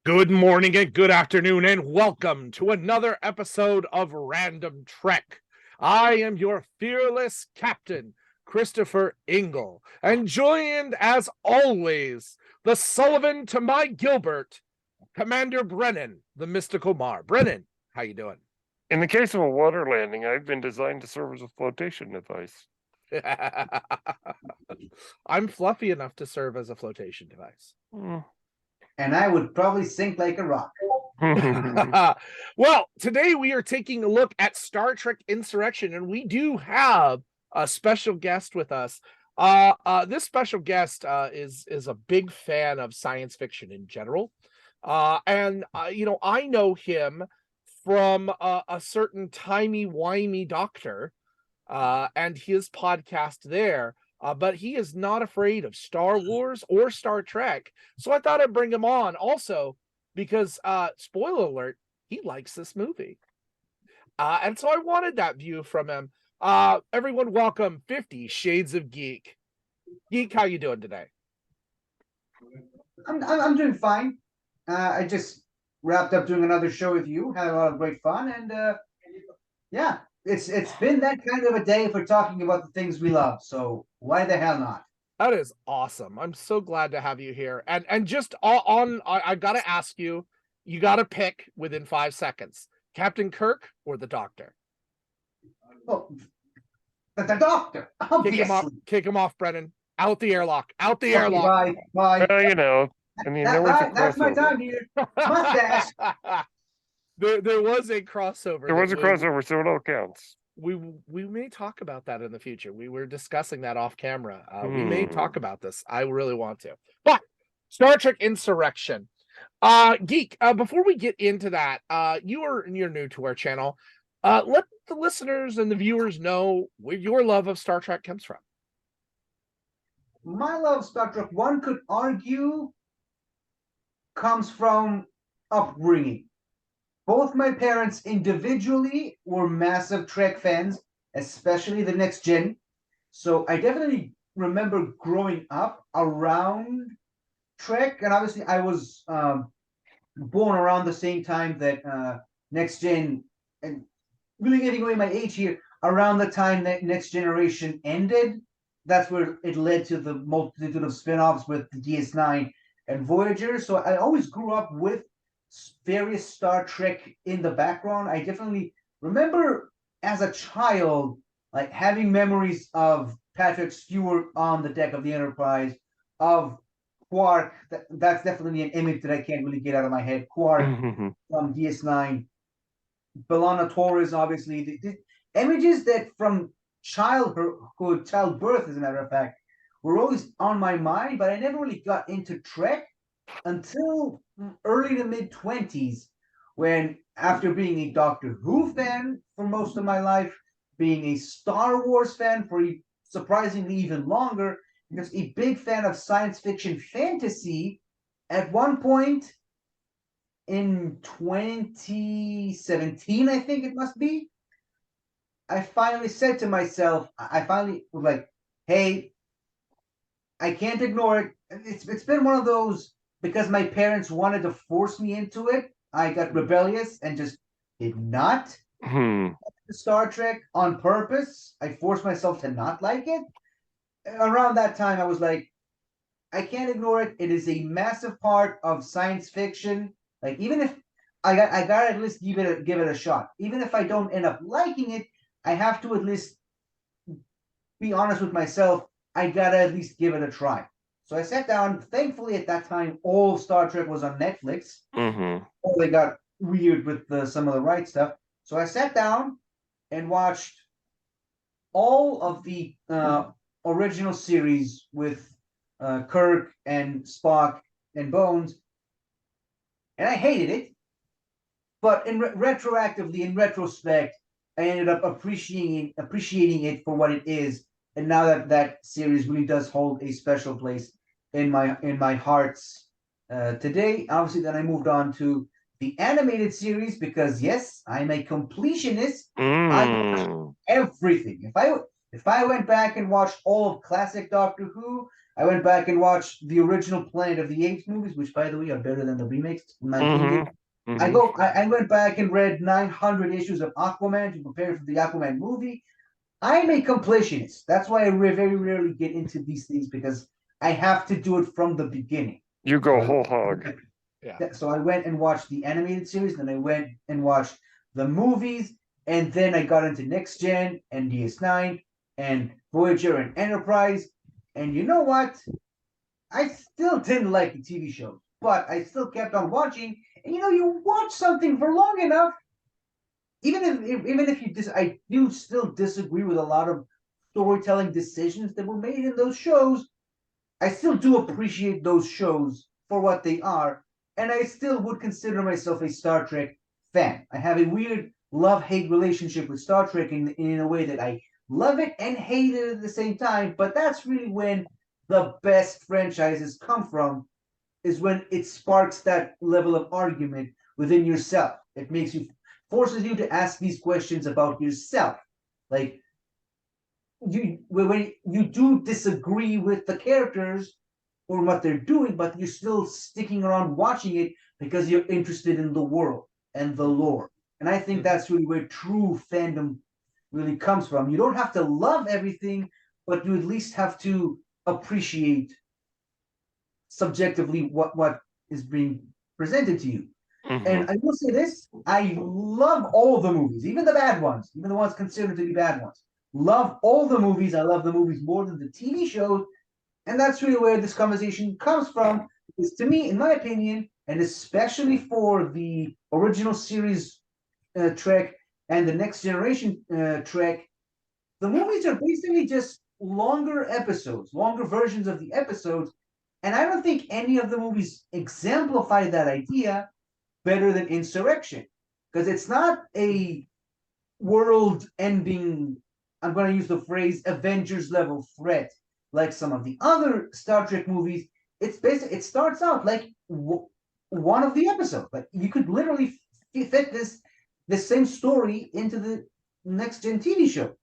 Good morning and good afternoon, and welcome to another episode of Random Trek. I am your fearless captain, Christopher Ingle, and joined, as always, the Sullivan to my Gilbert, Commander Brennan, the mystical Mar. Brennan, how you doing? In the case of a water landing, I've been designed to serve as a flotation device. I'm fluffy enough to serve as a flotation device. And I would probably sink like a rock. Well, today we are taking a look at Star Trek Insurrection, and we do have a special guest with us. This special guest is a big fan of science fiction in general, and I know him from a certain timey-wimey doctor, and his podcast there. But he is not afraid of Star Wars or Star Trek. So I thought I'd bring him on also because, spoiler alert, he likes this movie. And so I wanted that view from him. Everyone welcome 50 Shades of Geek. Geek, how you doing today? I'm doing fine. I just wrapped up doing another show with you. Had a lot of great fun. And yeah. It's been that kind of a day for talking about the things we love, so why the hell not? That is awesome. I'm so glad to have you here. And just I got to ask you, you got to pick within 5 seconds, Captain Kirk or the Doctor? Oh, the Doctor, obviously. Kick him off, Brennan. Out the airlock. Out the airlock. Bye. That's my time here. Mustache. There was a crossover. There was a crossover, so it all counts. We may talk about that in the future. We were discussing that off camera. We may talk about this. I really want to. But Star Trek Insurrection. Geek, before we get into that, you're new to our channel. Let the listeners and the viewers know where your love of Star Trek comes from. My love of Star Trek, one could argue, comes from upbringing. Both my parents individually were massive Trek fans, especially the Next Gen. So I definitely remember growing up around Trek. And obviously I was born around the same time that Next Gen, and really getting away my age here, around the time that Next Generation ended. That's where it led to the multitude of spin-offs with the DS9 and Voyager. So I always grew up with various Star Trek in the background. I definitely remember as a child, like having memories of Patrick Stewart on the deck of the Enterprise, of Quark. That's definitely an image that I can't really get out of my head. Quark from DS9, B'Elanna Torres, obviously. The images that from childbirth, as a matter of fact, were always on my mind, but I never really got into Trek until early to mid-20s, when, after being a Doctor Who fan for most of my life, being a Star Wars fan for surprisingly even longer, because a big fan of science fiction fantasy, at one point in 2017, I think it must be, I finally said to myself, I finally was like, hey, I can't ignore it. It's been one of those, because my parents wanted to force me into it, I got rebellious and just did not Star Trek on purpose. I forced myself to not like it. Around that time, I was like, I can't ignore it. It is a massive part of science fiction. Like, even if I gotta at least give it a shot. Even if I don't end up liking it, I have to at least be honest with myself. I gotta at least give it a try. So I sat down. Thankfully, at that time, all Star Trek was on Netflix. Or they got weird with some of the right stuff. So I sat down and watched all of the original series with Kirk and Spock and Bones, and I hated it. But retroactively, in retrospect, I ended up appreciating it for what it is. And now that series really does hold a special place in my hearts today. Obviously, then I moved on to the animated series, because yes, I'm a completionist. I watch everything. If I went back and watched all of classic Doctor Who, I went back and watched the original Planet of the Apes movies, which, by the way, are better than the remakes, in my opinion. I went back and read 900 issues of Aquaman to prepare for the Aquaman movie. I'm a completionist. That's why I very rarely get into these things, because I have to do it from the beginning. You go whole hog. Yeah. So I went and watched the animated series, then I went and watched the movies, and then I got into Next Gen and DS9 and Voyager and Enterprise. And you know what? I still didn't like the TV show, but I still kept on watching. And you watch something for long enough, even if I do still disagree with a lot of storytelling decisions that were made in those shows. I still do appreciate those shows for what they are, and I still would consider myself a Star Trek fan. I have a weird love-hate relationship with Star Trek in a way that I love it and hate it at the same time, but that's really when the best franchises come from, is when it sparks that level of argument within yourself. It forces you to ask these questions about yourself. Like, when you do disagree with the characters or what they're doing, but you're still sticking around watching it because you're interested in the world and the lore. And I think that's really where true fandom really comes from. You don't have to love everything, but you at least have to appreciate subjectively what is being presented to you. And I will say this, I love all the movies, even the bad ones, even the ones considered to be bad ones. Love all the movies. I love the movies more than the TV shows. And that's really where this conversation comes from. Because to me, in my opinion, and especially for the original series Trek and the Next Generation Trek, the movies are basically just longer episodes, longer versions of the episodes. And I don't think any of the movies exemplify that idea better than Insurrection. Because it's not a world-ending, I'm going to use the phrase, Avengers level threat like some of the other Star Trek movies. It's basically, it starts out like one of the episodes. Like, you could literally fit this same story into the Next Gen TV show,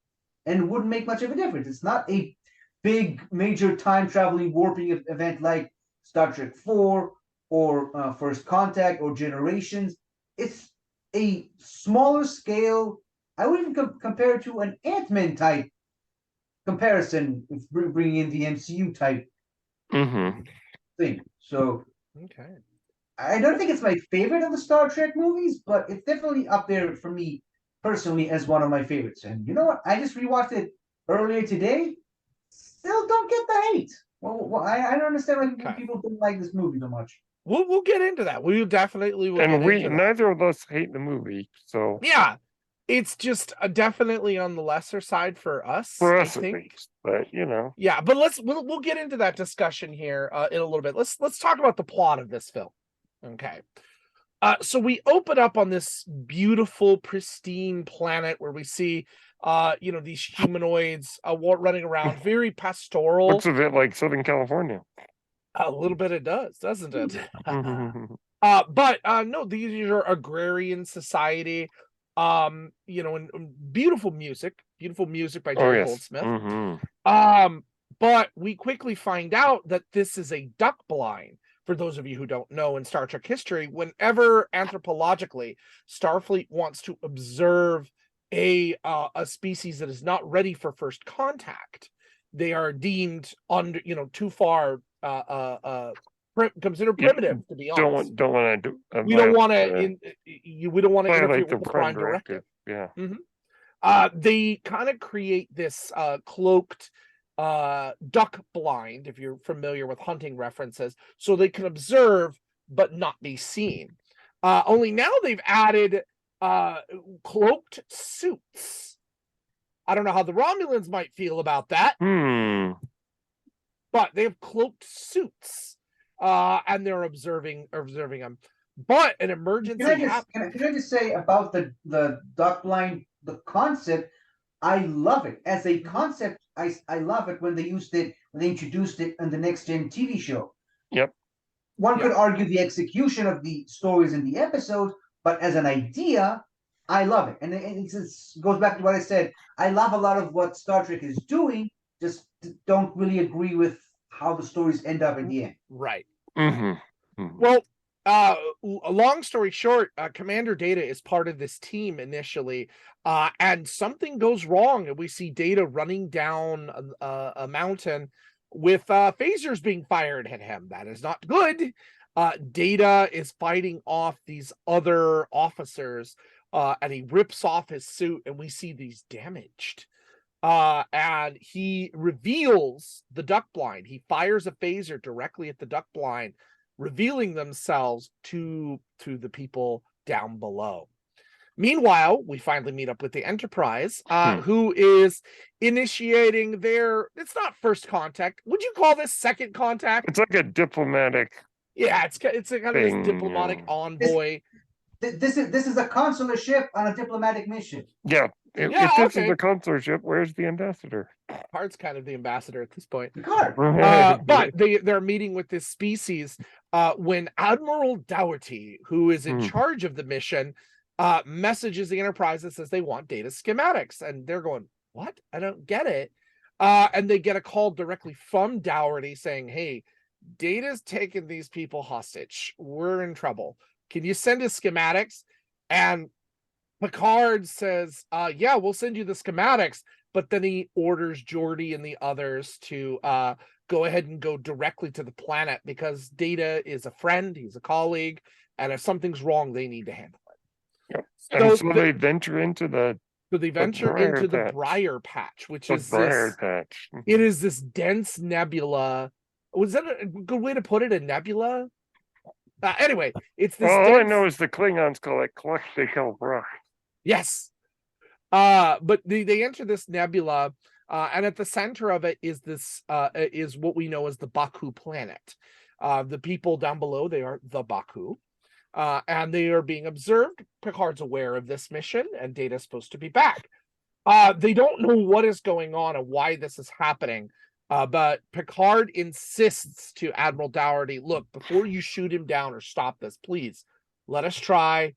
and it wouldn't make much of a difference. It's not a big major time traveling warping event like Star Trek 4 or First Contact or Generations. It's a smaller scale. I would even compare it to an Ant-Man type comparison, if bringing in the MCU type thing. So, Okay. I don't think it's my favorite of the Star Trek movies, but it's definitely up there for me personally as one of my favorites. And you know what? I just rewatched it earlier today. Still don't get the hate. Well, I don't understand why people didn't like this movie so much. We'll get into that. We definitely will. And get into that. neither of us hate the movie, so yeah, it's just definitely on the lesser side for us. for us I at think. least. But Yeah, but we'll get into that discussion here in a little bit. Let's talk about the plot of this film. Okay. So we open up on this beautiful, pristine planet where we see these humanoids running around, very pastoral. looks a bit like Southern California. A little bit it does, doesn't it? But no, these are agrarian society. And beautiful music by Jerry Goldsmith. But we quickly find out that this is a duck blind. For those of you who don't know, in Star Trek history, whenever anthropologically Starfleet wants to observe a species that is not ready for first contact, they are deemed too far considered primitive, to be honest. Don't want to do. We don't want to. We don't want to interfere with the Prime Directive. Yeah. They kind of create this cloaked duck blind, if you're familiar with hunting references, so they can observe but not be seen. Only now they've added cloaked suits. I don't know how the Romulans might feel about that. But they have cloaked suits, and they're observing them. But an emergency happens. Can I just say about the duck blind, the concept? I love it as a concept. I love it when they introduced it in the Next Gen TV show. Yep. One could argue the execution of the stories in the episodes, but as an idea, I love it, and it goes back to what I said. I love a lot of what Star Trek is doing, just don't really agree with how the stories end up in the end. Right. Mm-hmm. Well, long story short, Commander Data is part of this team initially, and something goes wrong, and we see Data running down a mountain with phasers being fired at him. That is not good. Data is fighting off these other officers, and he rips off his suit, and we see these damaged. And he reveals the duck blind. He fires a phaser directly at the duck blind, revealing themselves to the people down below. Meanwhile, we finally meet up with the Enterprise, who is initiating their, it's not first contact. Would you call this second contact? It's like a diplomatic. Yeah, it's kind of this thing, diplomatic envoy. This is a consular ship on a diplomatic mission. Yeah. If this is a consorship, where's the ambassador? Picard's kind of the ambassador at this point. Picard. But they're meeting with this species when Admiral Dougherty, who is in charge of the mission, messages the Enterprise and says they want data schematics. And they're going, what? I don't get it. And they get a call directly from Dougherty saying, hey, Data's taking these people hostage. We're in trouble. Can you send us schematics? And Picard says, yeah, we'll send you the schematics. But then he orders Geordi and the others to go ahead and go directly to the planet because Data is a friend, he's a colleague, and if something's wrong, they need to handle it. Yep. So they venture into the Briar Patch, which is Briar Patch. It is this dense nebula. Was that a good way to put it? A nebula? Anyway, it's this. All I know is the Klingons call it Cluck de Kelbra. Yes. But they enter this nebula, and at the center of it is this is what we know as the Baku planet. The people down below, they are the Baku, and they are being observed. Picard's aware of this mission, and Data's supposed to be back. They don't know what is going on and why this is happening. But Picard insists to Admiral Dougherty, look, before you shoot him down or stop this, please let us try.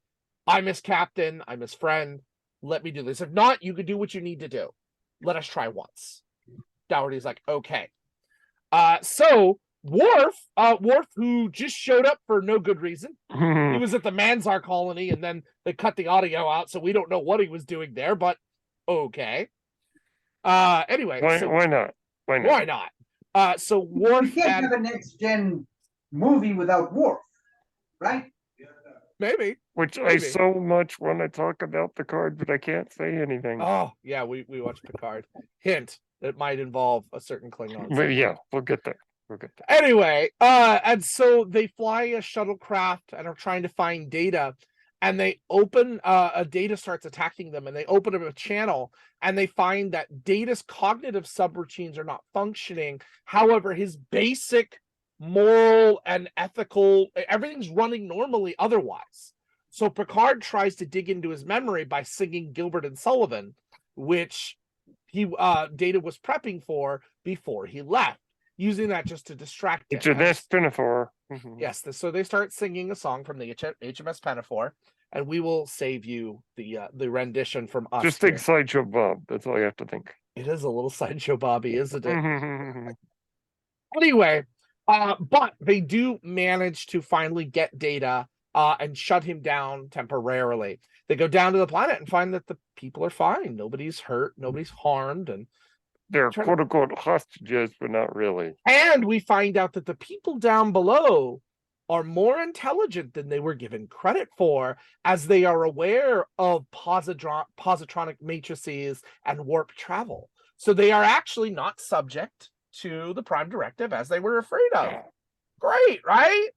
I'm his captain. I'm his friend. Let me do this. If not, you could do what you need to do. Let us try once. Dougherty's like, okay. So Worf, who just showed up for no good reason. He was at the Manzar colony, and then they cut the audio out, so we don't know what he was doing there, but okay. Anyway. Why not? Why not? So Worf you can't have a next gen movie without Worf, right? Maybe. I so much want to talk about Picard, but I can't say anything. Oh, yeah, we watched Picard. Hint, it might involve a certain Klingon. But yeah, we'll get there. Anyway, and so they fly a shuttlecraft and are trying to find Data, and they open Data starts attacking them, and they open up a channel, and they find that Data's cognitive subroutines are not functioning. However, his basic moral and ethical, everything's running normally otherwise. So Picard tries to dig into his memory by singing Gilbert and Sullivan, which Data was prepping for before he left, using that just to distract him. HMS Pinafore. Yes, so they start singing a song from the HMS Pinafore, and we will save you the rendition from us. Just think Sideshow Bob. That's all you have to think. It is a little Sideshow Bobby, isn't it? Anyway, but they do manage to finally get Data and shut him down temporarily. They go down to the planet and find that the people are fine. Nobody's hurt. Nobody's harmed. And they're quote unquote hostages, but not really. And we find out that the people down below are more intelligent than they were given credit for, as they are aware of positronic matrices and warp travel. So they are actually not subject to the Prime Directive as they were afraid of. Great, right?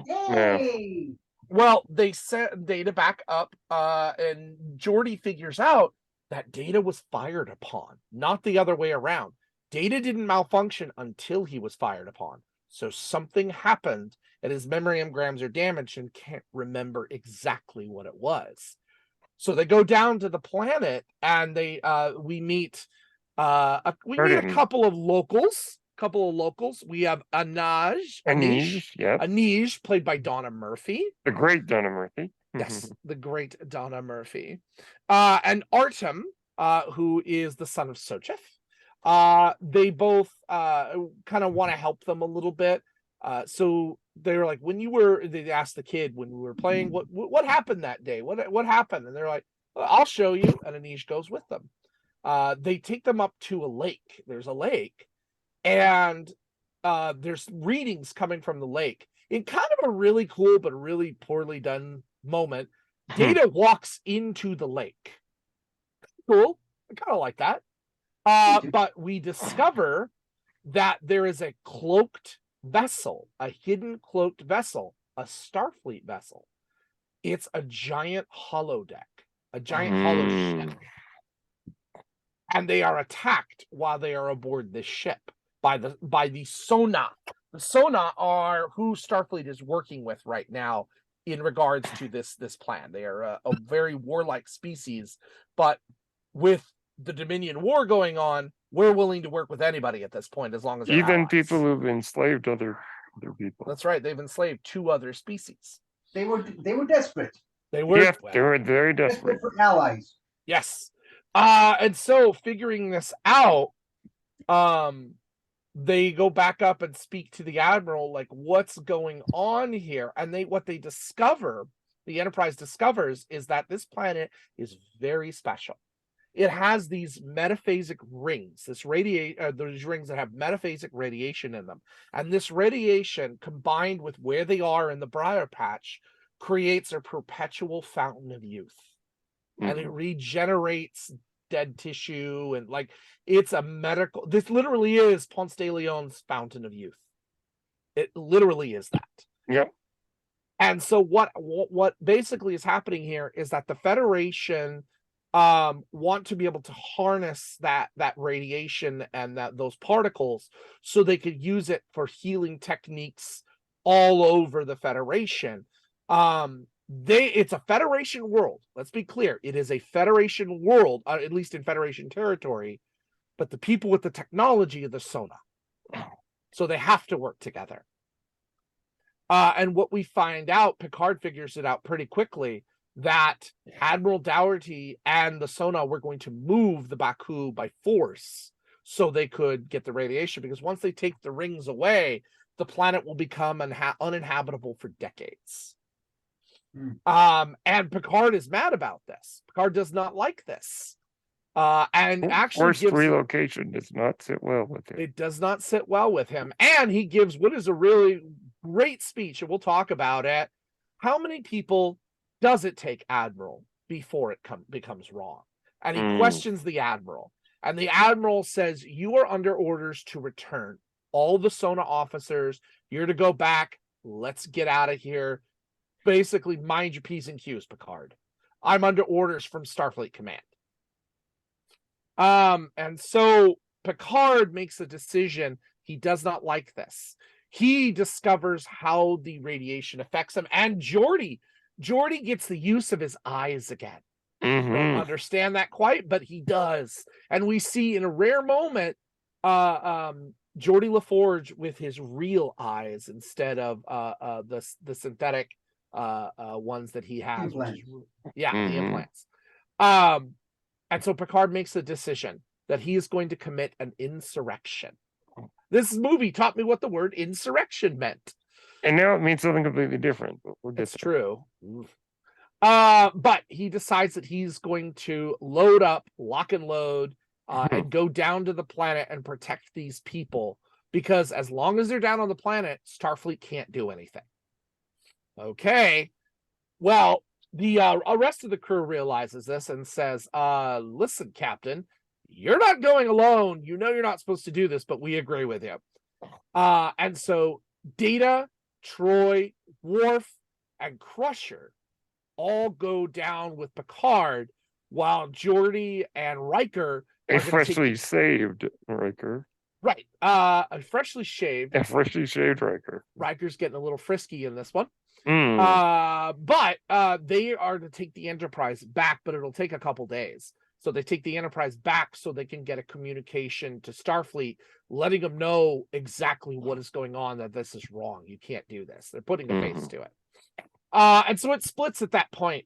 Yay! Yeah. Well, they sent Data back up, and Geordi figures out that Data was fired upon, not the other way around. Data didn't malfunction until he was fired upon. So something happened, and his memory engrams are damaged and can't remember exactly what it was. So they go down to the planet, and we meet a couple of locals. We have Anish, Yep. Anish, played by Donna Murphy. The great Donna Murphy. Yes, the great Donna Murphy. And Artem, who is the son of Sochev. They both kind of want to help them a little bit. So they were like, they asked the kid when we were playing, what happened that day? What happened? And they're like, well, I'll show you. And Anish goes with them. They take them up to a lake. There's a lake, and there's readings coming from the lake. In kind of a really cool but really poorly done moment, Data walks into the lake. Cool. I kind of like that. But we discover that there is a cloaked vessel, a hidden cloaked vessel, a Starfleet vessel. It's a giant holodeck, a giant holoship. And they are attacked while they are aboard this ship by the Sona. The Sona are who Starfleet is working with right now in regards to this plan. They are a very warlike species, but with the Dominion War going on, we're willing to work with anybody at this point as long as even allies. people who've enslaved other people. That's right. They've enslaved 2 other species. They were desperate. They were They were very desperate. Desperate for allies. Yes. And so figuring this out, they go back up and speak to the Admiral, like, what's going on here? And what they discover, the Enterprise discovers, is that this planet is very special. It has these metaphasic rings, those rings that have metaphasic radiation in them. And this radiation, combined with where they are in the Briar Patch, creates a perpetual fountain of youth. And it regenerates dead tissue, and it's a medical. This literally is Ponce de Leon's fountain of youth. It literally is that. Yep. And so what basically is happening here is that the Federation want to be able to harness that radiation and those particles so they could use it for healing techniques all over the Federation. It's a Federation world. Let's be clear. It is a Federation world, at least in Federation territory, but the people with the technology are the Sona. So they have to work together. And what we find out, Picard figures it out pretty quickly, that Admiral Dougherty and the Sona were going to move the Baku by force so they could get the radiation, because once they take the rings away, the planet will become uninhabitable for decades. And Picard is mad about this. Picard does not like this. And actually forced relocation does not sit well with him. It does not sit well with him. And he gives what is a really great speech, and we'll talk about it. How many people does it take, Admiral, before it becomes wrong? And he questions the Admiral. And the Admiral says, you are under orders to return. All the Sona officers, you're to go back. Let's get out of here. Basically, mind your P's and Q's, Picard. I'm under orders from Starfleet Command. And so Picard makes a decision. He does not like this. He discovers how the radiation affects him. And Geordi gets the use of his eyes again. Don't understand that quite, but he does. And we see in a rare moment, Geordi LaForge with his real eyes instead of the synthetic ones that he has. Implants. The implants. And so Picard makes a decision that he is going to commit an insurrection. This movie taught me what the word insurrection meant. And now it means something completely different. But we'll get It's true. But he decides that he's going to load up, lock and load, and go down to the planet and protect these people. Because as long as they're down on the planet, Starfleet can't do anything. Okay. Well, the rest of the crew realizes this and says, listen, Captain, you're not going alone. You know you're not supposed to do this, but we agree with you. And so Data, Troy, Worf, and Crusher all go down with Picard, while Geordi and Riker a freshly saved Riker. Right. A freshly shaved Riker. Riker's getting a little frisky in this one. But they are to take the Enterprise back, but it'll take a couple days. So they take the Enterprise back so they can get a communication to Starfleet, letting them know exactly what is going on, that this is wrong. You can't do this. They're putting a face to it. And so it splits at that point.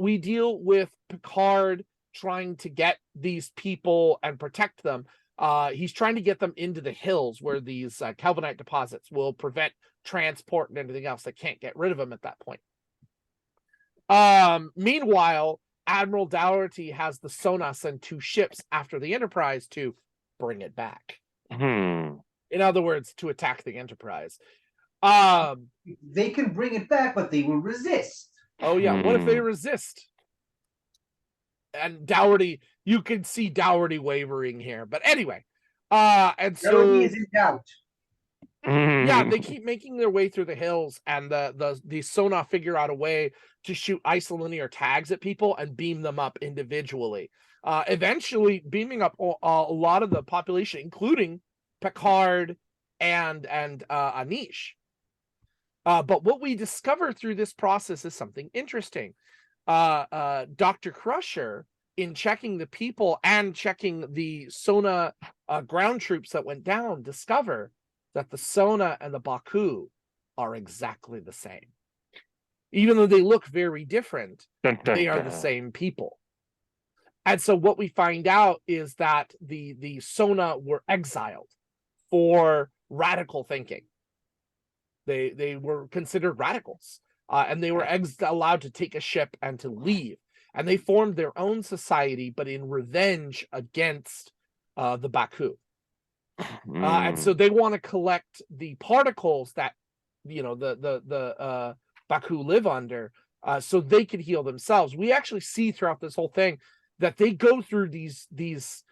We deal with Picard trying to get these people and protect them. He's trying to get them into the hills where these Kelvinite deposits will prevent transport and anything else. They can't get rid of them at that point. Meanwhile, Admiral Dougherty has the Sona send 2 ships after the Enterprise to bring it back. In other words, to attack the Enterprise. They can bring it back, but they will resist. Oh yeah, what if they resist? And Dougherty, you can see Dougherty wavering here. But anyway, and so Dougherty is in doubt. Yeah, they keep making their way through the hills, and the Sona figure out a way to shoot isolinear tags at people and beam them up individually. Eventually beaming up a lot of the population, including Picard and Anish. But what we discover through this process is something interesting. Dr. Crusher, in checking the people and checking the Sona ground troops that went down, discover that the Sona and the Baku are exactly the same. Even though they look very different, they are the same people. And so what we find out is that the Sona were exiled for radical thinking. They were considered radicals, and they were allowed to take a ship and to leave. And they formed their own society, but in revenge against the Baku. And so they want to collect the particles that, the Baku live under, so they could heal themselves. We actually see throughout this whole thing that they go through these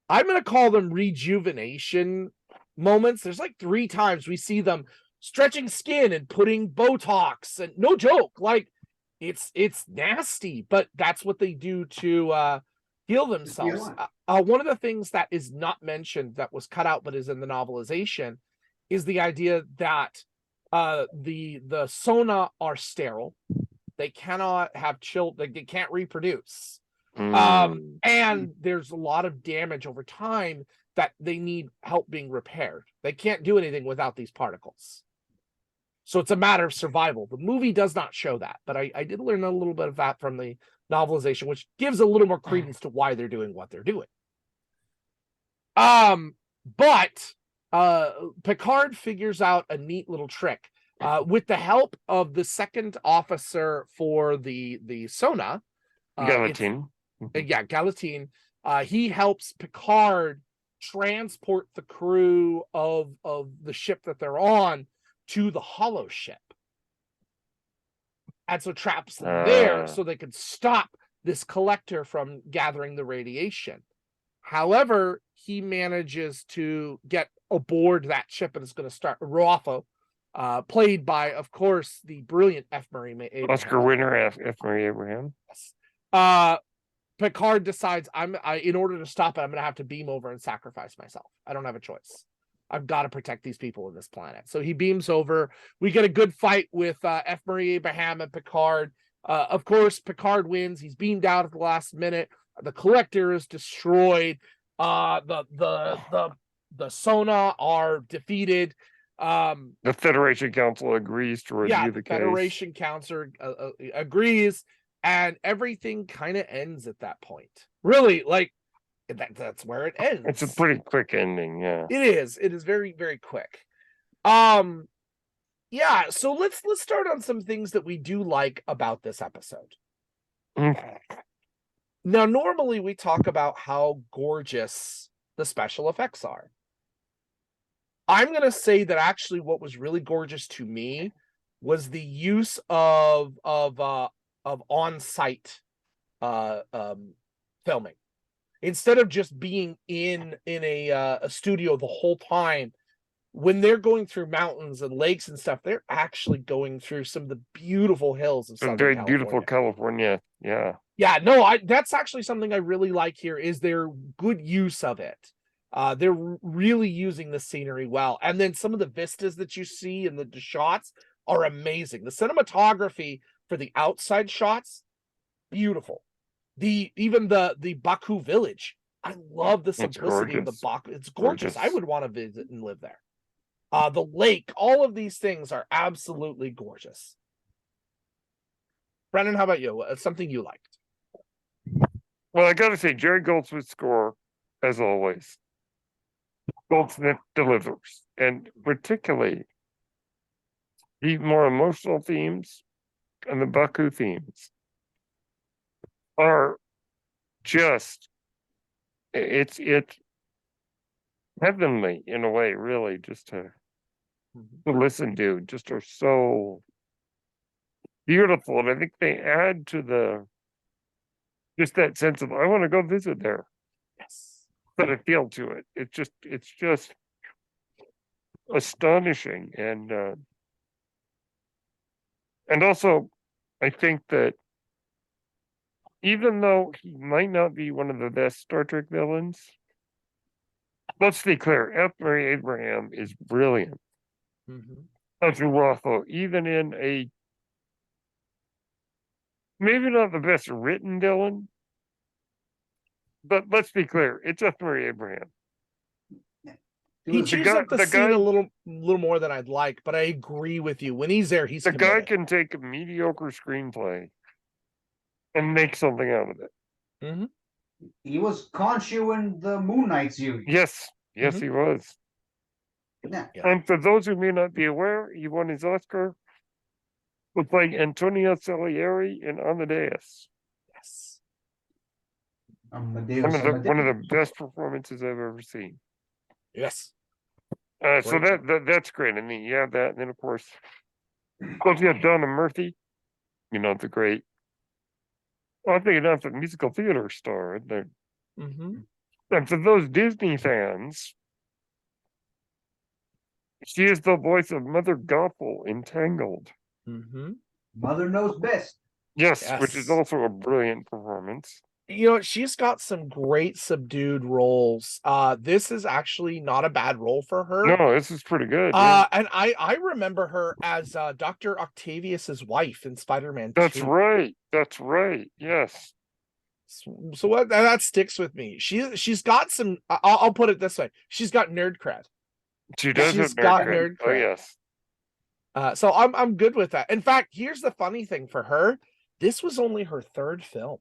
I'm going to call them rejuvenation moments. There's like 3 times we see them stretching skin and putting Botox, and no joke, like it's nasty, but that's what they do to heal themselves. One of the things that is not mentioned, that was cut out but is in the novelization, is the idea that the Sona are sterile. They cannot have children. They can't reproduce. And there's a lot of damage over time that they need help being repaired. They can't do anything without these particles. So it's a matter of survival. The movie does not show that, but I did learn a little bit of that from the novelization, which gives a little more credence to why they're doing what they're doing. But Picard figures out a neat little trick with the help of the second officer for the Sona. Galatine. Galatine. He helps Picard transport the crew of the ship that they're on to the hollow ship. And so traps them there so they could stop this collector from gathering the radiation. However, he manages to get aboard that ship and is going to start Rothko, played by, of course, the brilliant F. Murray Abraham. Oscar winner F. Murray Abraham. Yes. Picard decides, in order to stop it, I'm going to have to beam over and sacrifice myself. I don't have a choice. I've got to protect these people on this planet. So he beams over. We get a good fight with F. Murray Abraham and Picard. Of course, Picard wins. He's beamed out at the last minute. The collector is destroyed. The Sona are defeated. The Federation Council agrees to review the case. Federation Council agrees, and everything kind of ends at that point. Really, like that's where it ends. It's a pretty quick ending, yeah. It is. It is very, very quick. Yeah. So let's start on some things that we do like about this episode. Now, normally we talk about how gorgeous the special effects are. I'm going to say that actually what was really gorgeous to me was the use of on-site filming. Instead of just being in a studio the whole time, when they're going through mountains and lakes and stuff, they're actually going through some of the beautiful hills of Southern very California. Beautiful California, yeah. Yeah, no, that's actually something I really like here, is their good use of it. They're really using the scenery well. And then some of the vistas that you see and the shots are amazing. The cinematography for the outside shots, beautiful. Even the Baku village, I love the simplicity of the Baku. It's gorgeous. I would want to visit and live there. The lake, all of these things are absolutely gorgeous. Brennan, how about you? Something you liked? Well, I gotta say, Jerry Goldsmith's score, as always, Goldsmith delivers, and particularly the more emotional themes and the Baku themes are just it's heavenly in a way, really, just to listen to. Just are so beautiful, and I think they add to the just that sense of I want to go visit there. Yes. But I feel to it. It's just astonishing, and also I think that even though he might not be one of the best Star Trek villains, let's be clear, F. Murray Abraham is brilliant. Andrew Rothwell, even in a maybe not the best written villain, but let's be clear, it's F. Murray Abraham. He chews up the scene a little more than I'd like, but I agree with you. When he's there, he's the committed. guy can take a mediocre screenplay and make something out of it. He was Khonshu in the Moon Knight series. Yes, he was. Yeah. And for those who may not be aware, he won his Oscar for playing Antonio Salieri in Amadeus. Yes. Amadeus. One of the best performances I've ever seen. Yes. So that's great. I mean, you have that, and then of course you have Donna Murphy, the great. Well, I think enough the musical theater star. And for those Disney fans, she is the voice of Mother Gothel in Tangled. Mother knows best. Yes, which is also a brilliant performance. She's got some great subdued roles. This is actually not a bad role for her. No, this is pretty good. And I remember her as Dr. Octavius's wife in Spider-Man 2. That's right. Yes. So that sticks with me. She's got some. I'll put it this way: she's got nerd cred. She does. She's got nerd cred. Oh yes. So I'm good with that. In fact, here's the funny thing for her: this was only her third film.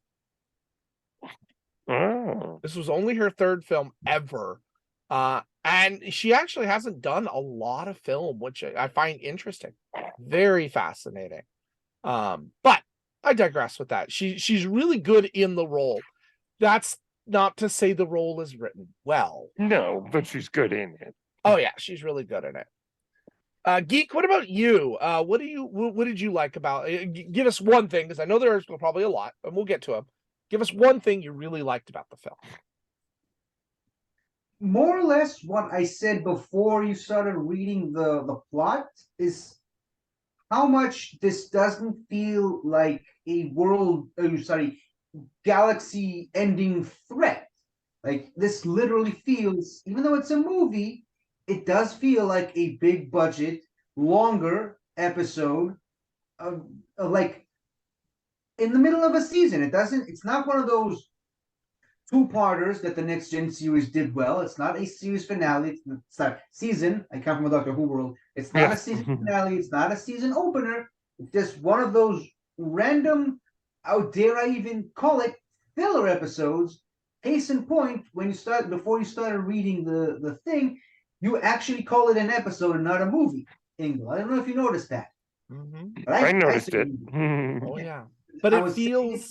Oh. This was only her third film ever. And she actually hasn't done a lot of film, which I find interesting. Very fascinating. But I digress with that. She's really good in the role. That's not to say the role is written well. No, but she's good in it. Oh yeah, she's really good in it. Geek, what about you? What did you like about it? Give us one thing, because I know there's probably a lot, and we'll get to them. Give us one thing you really liked about the film. More or less what I said before you started reading the plot is how much this doesn't feel like a galaxy-ending threat. Like, this literally feels, even though it's a movie, it does feel like a big budget, longer episode of like in the middle of a season. It's not one of those two-parters that the Next Gen series did well. It's not a series finale. It's not season. I come from a Doctor Who world. It's not a season finale. It's not a season opener. It's just one of those random, how dare I even call it, filler episodes. Case in point, before you started reading the thing, you actually call it an episode and not a movie. Ingle, I don't know if you noticed that. But I noticed it. Oh yeah, but it feels.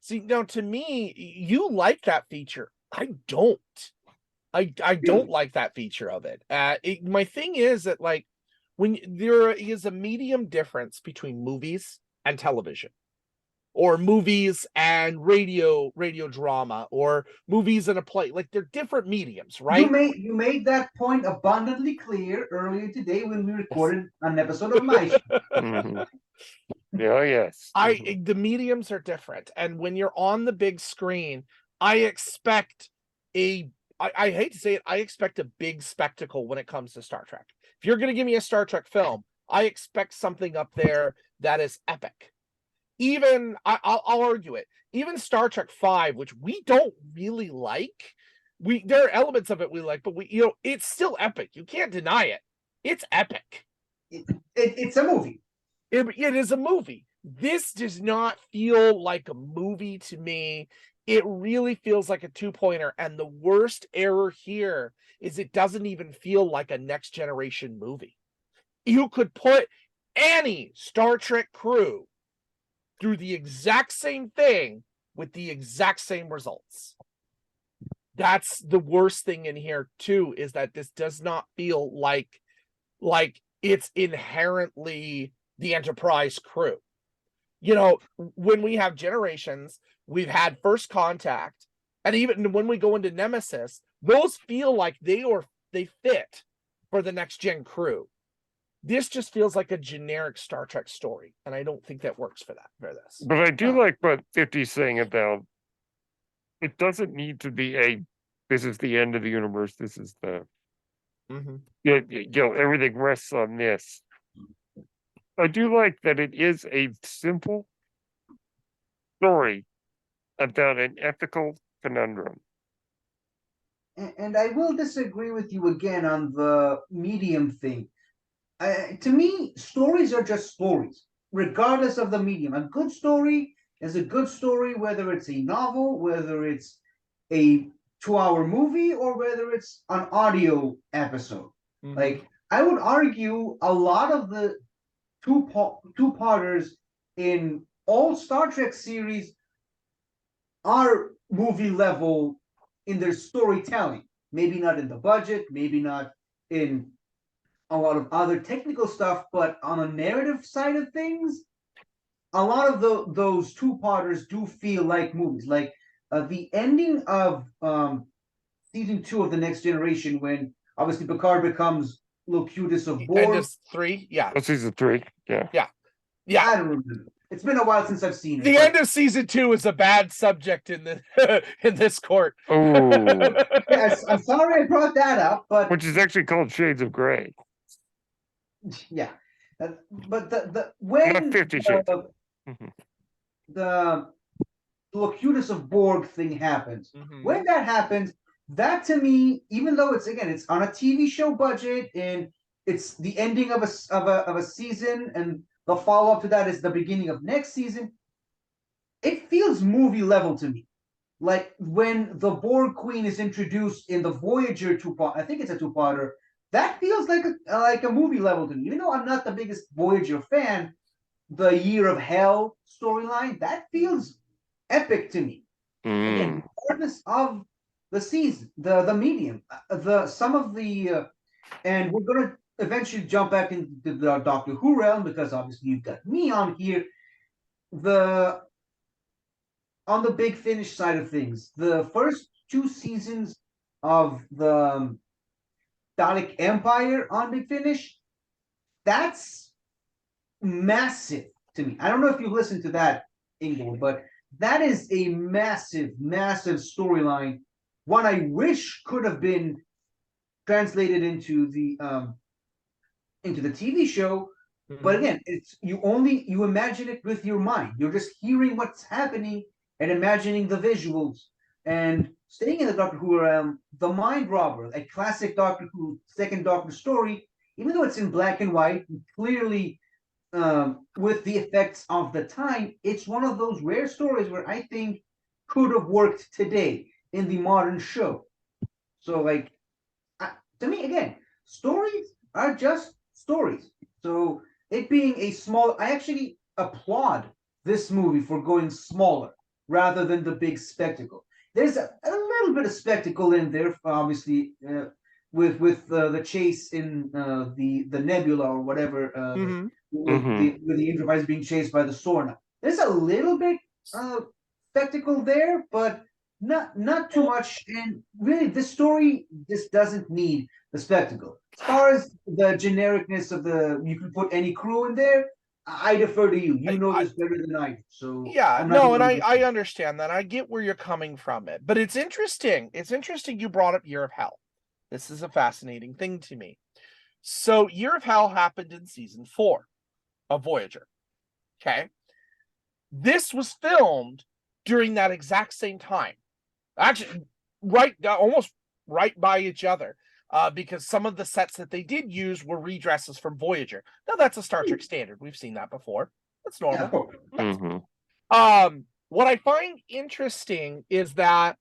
See, now to me, you like that feature. I don't. I don't like that feature of it. My thing is that, like, when there is a medium difference between movies and television, or movies and radio drama, or movies and a play, like, they're different mediums, right? You made that point abundantly clear earlier today when we recorded an episode of my show. Yeah, yes. The mediums are different, and when you're on the big screen, I expect I hate to say it, I expect a big spectacle when it comes to Star Trek. If you're going to give me a Star Trek film, I expect something up there that is epic. Even I'll argue it. Even Star Trek 5, which we don't really like, there are elements of it we like, but it's still epic. You can't deny it. It's epic. It's a movie. It is a movie, This does not feel like a movie to me. It really feels like a two-pointer. And the worst error here is it doesn't even feel like a Next Generation movie. You could put any Star Trek crew through the exact same thing with the exact same results. That's the worst thing in here too, is that this does not feel like it's inherently the Enterprise crew. You know, when we have Generations, we've had First Contact, and even when we go into Nemesis, those feel like they fit for the next gen crew. This just feels like a generic Star Trek story, and I don't think that works for this. But I do like what 50's saying about it doesn't need to be this is the end of the universe, this is the everything rests on this. I do like that it is a simple story about an ethical conundrum. And I will disagree with you again on the medium thing. To me, stories are just stories, regardless of the medium. A good story is a good story, whether it's a novel, whether it's a 2-hour movie, or whether it's an audio episode. Like, I would argue a lot of the two-parters in all Star Trek series are movie level in their storytelling. Maybe not in the budget, maybe not in a lot of other technical stuff, but on a narrative side of things, a lot of those two-parters do feel like movies. Like the ending of season 2 of The Next Generation, when obviously Picard becomes Locutus of Borg. End of 3, yeah. Oh, season 3, yeah. I don't remember. It's been a while since I've seen it. The end of season 2 is a bad subject in the in this court. Oh, Yes, I'm sorry I brought that up, but which is actually called Shades of Grey. yeah, but the when Not 50 Shades. The Locutus of Borg thing happens, when that happens, that to me, even though it's on a TV show budget and it's the ending of a season, and the follow up to that is the beginning of next season, it feels movie level to me. Like when the Borg Queen is introduced in the Voyager two-part, I think it's a two-parter. That feels like a movie level to me. Even though I'm not the biggest Voyager fan, the Year of Hell storyline, that feels epic to me. Again, regardless of the season, the medium, some of the, and we're gonna eventually jump back into the Doctor Who realm, because obviously you've got me on here. On the Big Finish side of things, the first 2 seasons of the Dalek Empire on Big Finish, that's massive to me. I don't know if you've listened to that, Ingle, but that is a massive, massive storyline. One I wish could have been translated into the TV show. But again, it's you imagine it with your mind. You're just hearing what's happening and imagining the visuals. And staying in the Doctor Who realm, The Mind Robber, a classic Doctor Who second Doctor story, even though it's in black and white, clearly with the effects of the time, it's one of those rare stories where I think could have worked today in the modern show. So, like, to me, again, stories are just stories. So, it being a small, I actually applaud this movie for going smaller rather than the big spectacle. There's a little bit of spectacle in there, obviously, with the chase in the nebula or whatever, with the Enterprise being chased by the Sorna. There's a little bit spectacle there, but not too much. And really, this story just doesn't need the spectacle. As far as the genericness of you can put any crew in there, I defer to you. You know this better than I do. So yeah, no, and I understand that. I get where you're coming from it, but it's interesting. It's interesting you brought up Year of Hell. This is a fascinating thing to me. So Year of Hell happened in season 4 of Voyager. Okay. This was filmed during that exact same time. Actually, almost right by each other. Because some of the sets that they did use were redresses from Voyager. Now, that's a Star Trek standard. We've seen that before. That's Yeah, normal. of course. What I find interesting is that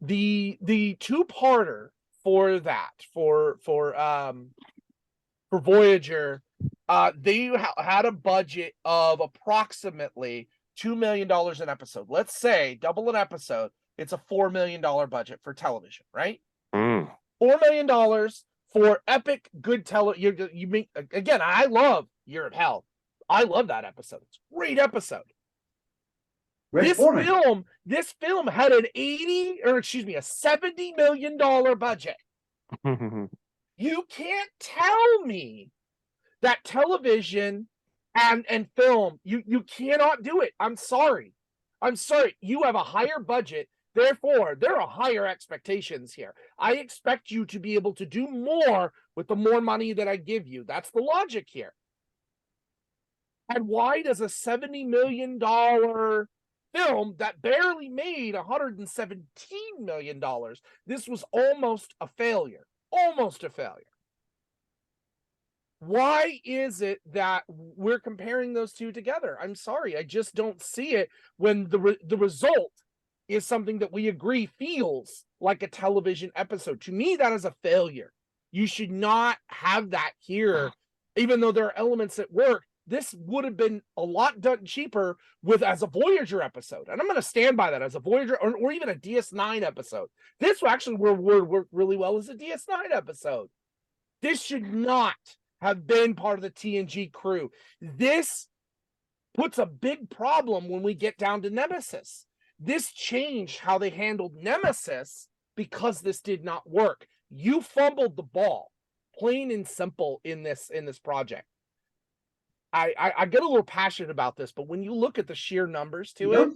the two-parter for that for Voyager, they had a budget of approximately $2 million an episode. Let's say double an episode, it's a $4 million budget for television, right? $4 million for epic good you make again. I love Year of Hell. I love that episode. It's a great episode. Rich Foreman. This film had a $70 million budget. You can't tell me that television and film, you cannot do it. I'm sorry. You have a higher budget. Therefore, there are higher expectations here. I expect you to be able to do more with the more money that I give you. That's the logic here. And why does a $70 million film that barely made $117 million, this was almost a failure. Almost a failure. Why is it that we're comparing those two together? I'm sorry, I just don't see it when the result is something that we agree feels like a television episode. To me, that is a failure. You should not have that here, even though there are elements that work. This would have been a lot done cheaper as a Voyager episode. And I'm going to stand by that as a Voyager or even a DS9 episode. This actually would work really well as a DS9 episode. This should not have been part of the TNG crew. This puts a big problem when we get down to Nemesis. This changed how they handled Nemesis because this did not work. You fumbled the ball, plain and simple, in this project. I get a little passionate about this, but when you look at the sheer numbers to it,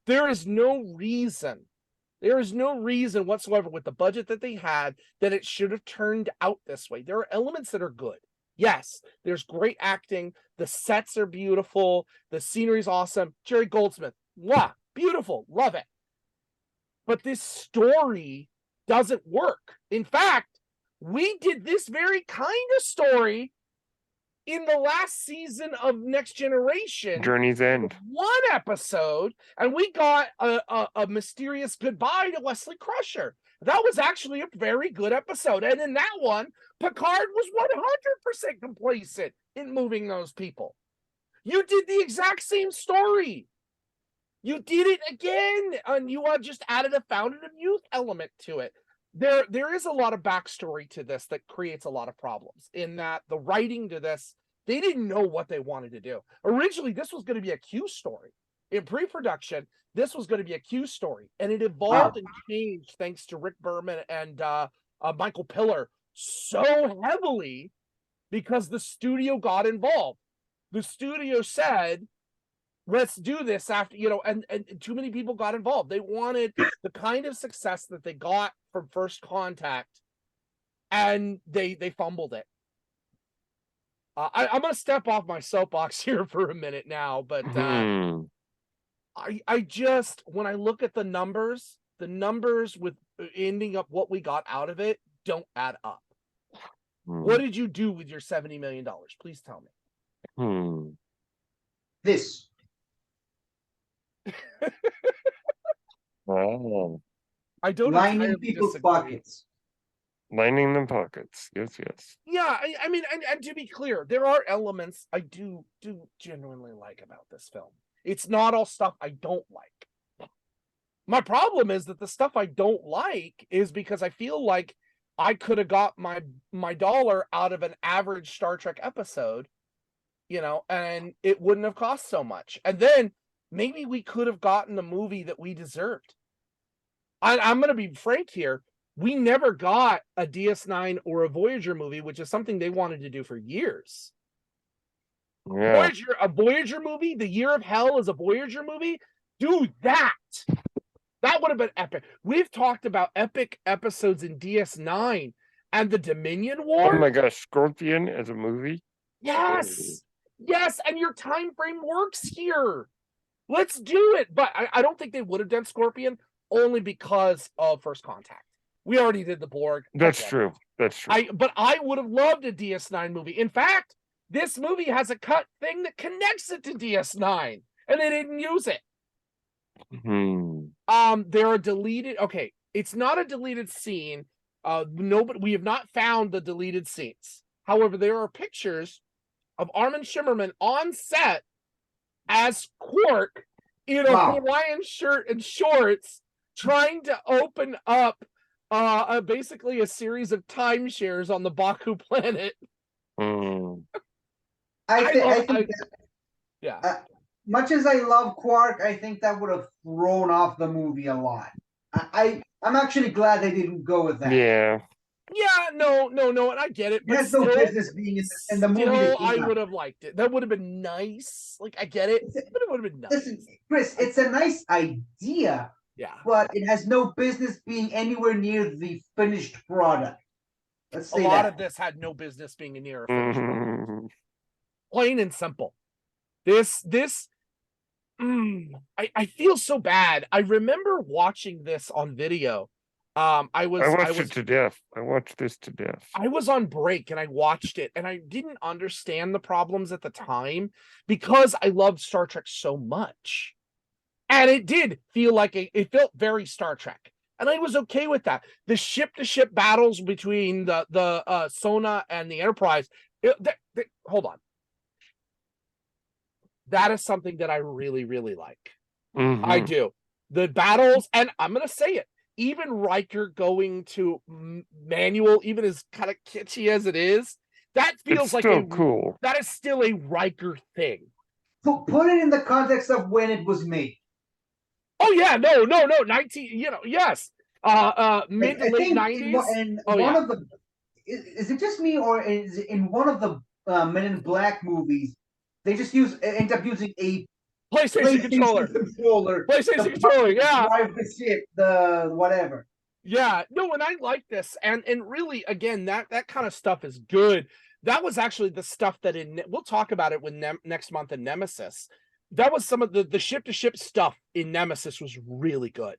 there is no reason whatsoever with the budget that they had that it should have turned out this way. There are elements that are good. Yes, there's great acting. The sets are beautiful. The scenery's awesome. Jerry Goldsmith, wow, beautiful, love it. But this story doesn't work. In fact, we did this very kind of story in the last season of Next Generation, Journey's End, one episode, and we got a mysterious goodbye to Wesley Crusher. That was actually a very good episode. And in that one, Picard was 100% complacent in moving those people. You did the exact same story. You did it again, and you just added a Fountain of Youth element to it. There is a lot of backstory to this that creates a lot of problems, in that the writing to this, they didn't know what they wanted to do. Originally, this was going to be a Q story. In pre-production, this was going to be a Q story, and it evolved and changed thanks to Rick Berman and Michael Piller so heavily because the studio got involved. The studio said, let's do this after, and too many people got involved. They wanted the kind of success that they got from First Contact, and they fumbled it. I'm going to step off my soapbox here for a minute now, but I just, when I look at the numbers with ending up what we got out of it don't add up. What did you do with your $70 million? Please tell me. This. Oh. I don't lining people's pockets. Lining them pockets. Yes. Yeah, I mean, and to be clear, there are elements I do genuinely like about this film. It's not all stuff I don't like. My problem is that the stuff I don't like is because I feel like I could have got my dollar out of an average Star Trek episode, and it wouldn't have cost so much. And then maybe we could have gotten the movie that we deserved. I'm going to be frank here. We never got a DS9 or a Voyager movie, which is something they wanted to do for years. Yeah. A Voyager movie, The Year of Hell is a Voyager movie. Do that. That would have been epic. We've talked about epic episodes in DS9 and the Dominion War. Oh my gosh, Scorpion as a movie? Yes. Yes, and your time frame works here. Let's do it. But I don't think they would have done Scorpion only because of First Contact. We already did the Borg. That's true. That's true. But I would have loved a DS9 movie. In fact, This movie has a cut thing that connects it to DS9, and they didn't use it. There are deleted. Okay, it's not a deleted scene. No, but we have not found the deleted scenes. However, there are pictures of Armin Shimmerman on set as Quark in a Hawaiian shirt and shorts, trying to open up basically a series of timeshares on the Baku planet. I think yeah. Much as I love Quark, I think that would have thrown off the movie a lot. I'm actually glad they didn't go with that. Yeah. Yeah, no, and I get it. It has no business being in the movie. Still, I would have liked it. That would have been nice. Like, I get it, but it would have been nice. Listen, Chris, it's a nice idea. Yeah. But it has no business being anywhere near the finished product. Let's say a lot of this had no business being near a finished product. Plain and simple. I feel so bad. I remember watching this on video. I watched it to death. I watched this to death. I was on break and I watched it, and I didn't understand the problems at the time because I loved Star Trek so much. And it did feel like it felt very Star Trek. And I was okay with that. The ship-to-ship battles between the Sona and the Enterprise. Hold on. That is something that I really, really like. I do. The battles, and I'm going to say it, even Riker going to manual, even as kind of kitschy as it is, that feels like cool. That is still a Riker thing. Put it in the context of when it was made. Oh yeah, no, 19, yes. Mid to late 90s. And one of the is it just me, or is it in one of the Men in Black movies, they just end up using a PlayStation controller. PlayStation controller, yeah. Drive the ship, the whatever. Yeah, no, and I like this, and really, again, that kind of stuff is good. That was actually the stuff that we'll talk about it when next month in Nemesis. That was some of the ship-to-ship stuff in Nemesis was really good.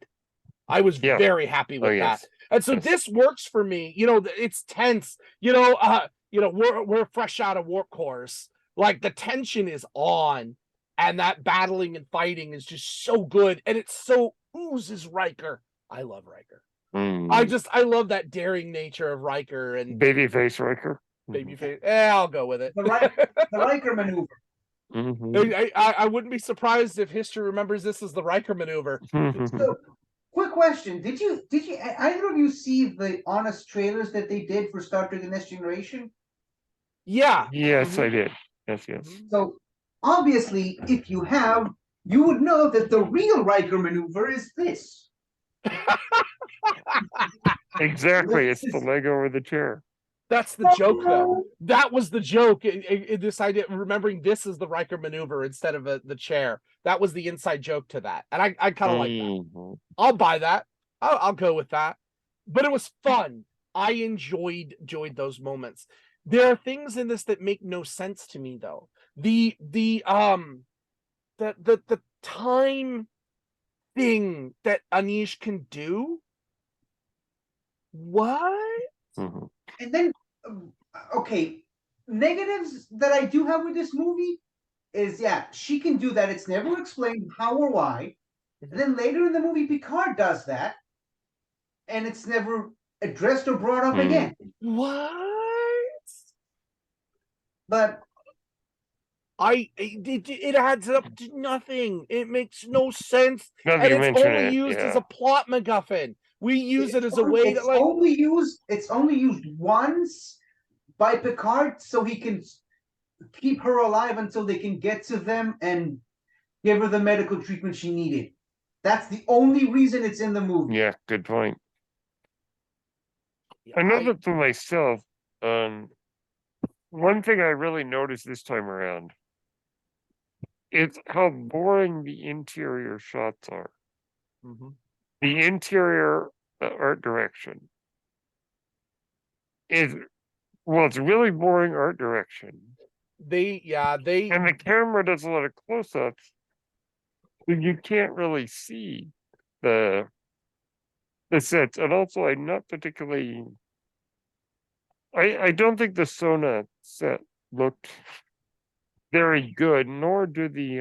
I was very happy with that. And so this works for me. It's tense. We're fresh out of warp cores. Like, the tension is on, and that battling and fighting is just so good, and it so oozes Riker. I love Riker. I love that daring nature of Riker and babyface Riker. Babyface. I'll go with it. The Riker maneuver. I wouldn't be surprised if history remembers this as the Riker maneuver. So, quick question: Did you either of you see the honest trailers that they did for Star Trek: The Next Generation? Yeah. Yes, I did. Yes. So obviously, if you have, you would know that the real Riker maneuver is this. Exactly, it's the leg over the chair. That's the joke, though. That was the joke. This idea, remembering this is the Riker maneuver instead of the chair. That was the inside joke to that, and I kind of like that. I'll buy that. I'll go with that. But it was fun. I enjoyed those moments. There are things in this that make no sense to me, though. The time thing that Anish can do. What? And then, okay, negatives that I do have with this movie is, she can do that. It's never explained how or why. And then later in the movie, Picard does that, and it's never addressed or brought up again. What? But it adds up to nothing. It makes no sense, and it's only used as a plot MacGuffin. We use it as a way to It's only used once by Picard, so he can keep her alive until they can get to them and give her the medical treatment she needed. That's the only reason it's in the movie. Yeah, good point. I know that for myself, one thing I really noticed this time around is how boring the interior shots are. The interior art direction is, it's really boring art direction. And the camera does a lot of close-ups, so you can't really see the sets. And also, I'm not particularly. I don't think the Sona set looked very good, nor do the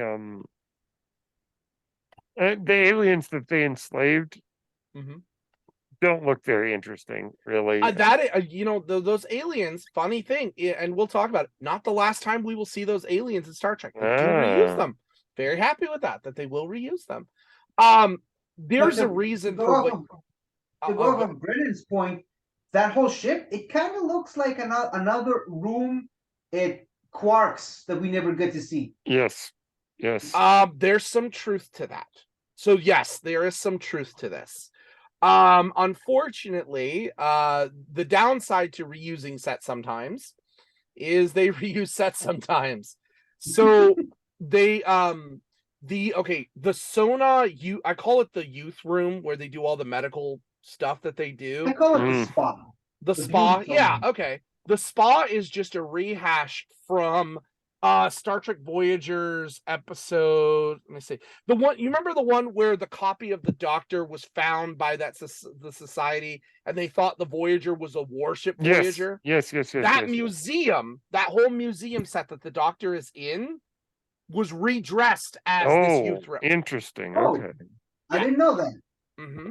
aliens that they enslaved Mhm. don't look very interesting, really. Those aliens, funny thing, and we'll talk about it. Not the last time we will see those aliens in Star Trek. They do reuse Ah. them. Very happy with that they will reuse them. But There's a reason to go for off what. of, to go off of Brennan's point, that whole ship, it kind of looks like another room at Quarks that we never get to see. Yes. Yes. There's some truth to that. So yes, there is some truth to this. Unfortunately, the downside to reusing sets sometimes is they reuse sets sometimes. So they the Sona, I call it the youth room where they do all the medical stuff that they do. I call it the Mm. spa. The The spa, beauty yeah, zone. okay. The spa is just a rehash from Star Trek Voyager's episode. Let me see. The one, you remember the one where the copy of the Doctor was found by the society and they thought the Voyager was a warship Yes. Voyager? Yes. That museum, that whole museum set that the Doctor is in was redressed as this youth room. Interesting. Oh. Okay. I didn't know that. Mm-hmm.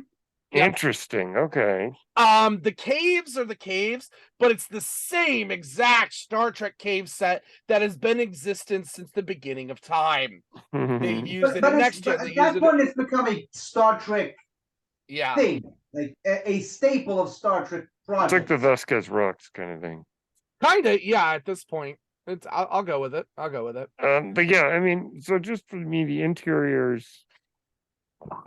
Yep. Interesting. Okay. The caves are the caves, but it's the same exact Star Trek cave set that has been in existence since the beginning of time. They used it in Next Gen. At that point, it's become a Star Trek thing, like a staple of Star Trek projects. It's like the Vasquez Rocks kind of thing. Kinda, yeah. At this point, I'll go with it. But yeah, I mean, so just for me, the interiors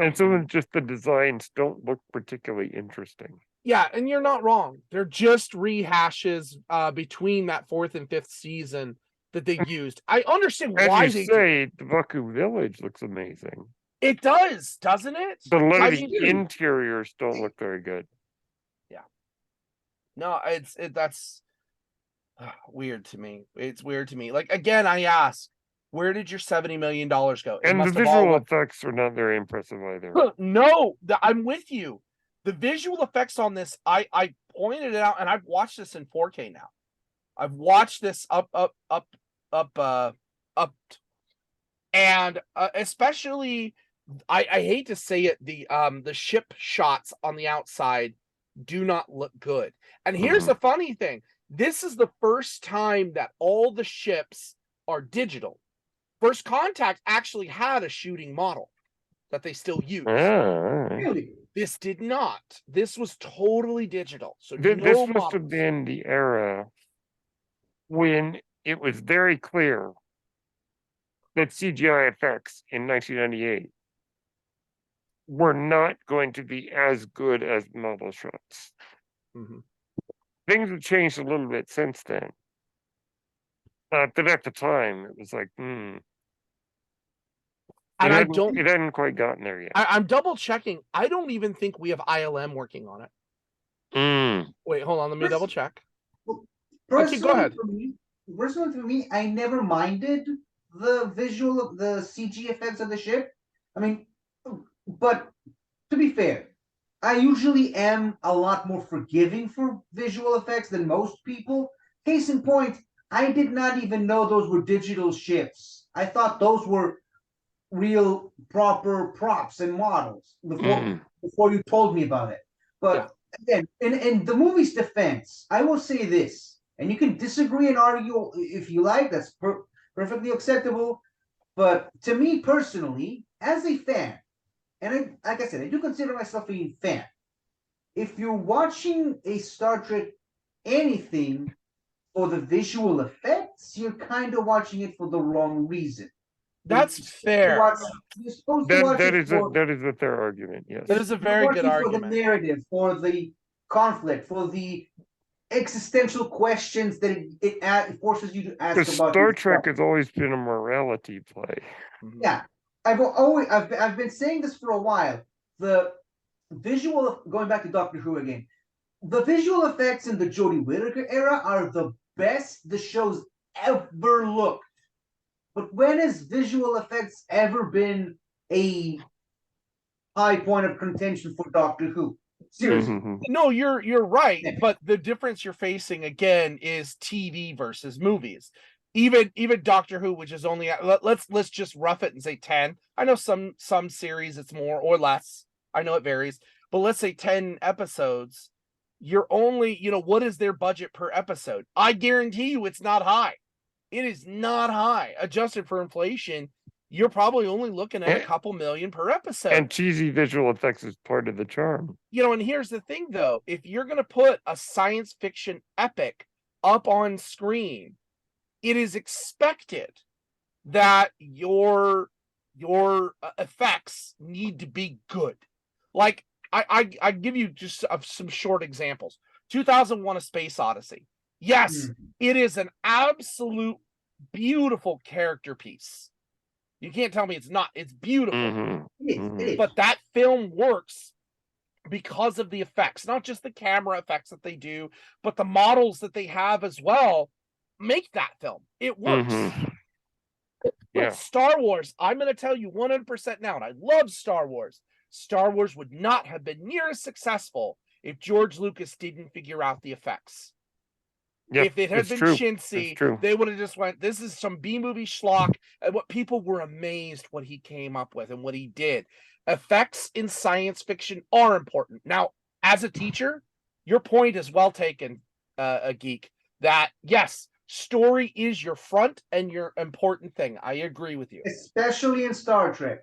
and some of just the designs don't look particularly interesting. Yeah, and you're not wrong. They're just rehashes between that 4th and 5th season that they used. I understand why As you say, the Baku Village looks amazing. It does, doesn't it? But a lot of the interiors don't look very good. Yeah. No, that's weird to me. It's weird to me. Like, again, I ask, where did your $70 million go? And the visual effects are not very impressive either. No, I'm with you. The visual effects on this, I pointed it out, and I've watched this in 4K now. I've watched this up, and especially, I hate to say it, the ship shots on the outside do not look good. And here's the funny thing: this is the first time that all the ships are digital. First Contact actually had a shooting model that they still use. Really? This did not. This was totally digital. So this must have been the era when it was very clear that CGI effects in 1998 were not going to be as good as model shots. Things have changed a little bit since then. But at the time, it was like, And it hadn't quite gotten there yet. I'm double checking. I don't even think we have ILM working on it. Wait, hold on. Let me double check. Okay, go ahead. Personally, for me, I never minded the CG effects of the ship. I mean, but to be fair, I usually am a lot more forgiving for visual effects than most people. Case in point, I did not even know those were digital ships. I thought those were real proper props and models before you told me about it. But again, in the movie's defense, I will say this, and you can disagree and argue if you like, that's perfectly acceptable. But to me personally, as a fan, and like I said, I do consider myself a fan. If you're watching a Star Trek anything for the visual effects, you're kind of watching it for the wrong reason. That's fair. You're supposed to watch that is a fair argument. Yes, that is a very good argument. For the narrative, for the conflict, for the existential questions that it forces you to ask about. Star Trek has always been a morality play. Yeah, I've been saying this for a while. The visual, going back to Doctor Who again, the visual effects in the Jodie Whittaker era are the best the show's ever looked. But when has visual effects ever been a high point of contention for Doctor Who? seriously. Mhm. No, you're right, Yeah. but the difference you're facing again is TV versus movies. Even Doctor Who, which is only let's just rough it and say 10. I know some series it's more or less. I know it varies, but let's say 10 episodes. You're only, what is their budget per episode? I guarantee you it's not high. It is not high. Adjusted for inflation, you're probably only looking at a couple million per episode. And cheesy visual effects is part of the charm. And here's the thing though, if you're going to put a science fiction epic up on screen, it is expected that your effects need to be good. Like I give you just some short examples. 2001: A Space Odyssey. Yes, it is an absolute beautiful character piece. You can't tell me it's not. It's beautiful. Mhm. It is. But that film works because of the effects, not just the camera effects that they do, but the models that they have as well make that film. It works. Mhm. But Yeah. Star Wars, I'm going to tell you 100% now, and I love Star Wars. Star Wars would not have been near as successful if George Lucas didn't figure out the effects. Yeah, If it had it's been true. chintzy, It's true. they would have just went, this is some B-movie schlock. And what people were amazed what he came up with and what he did. Effects in science fiction are important. Now, as a teacher, your point is well taken, a geek, that yes, story is your front and your important thing. I agree with you. Especially in Star Trek.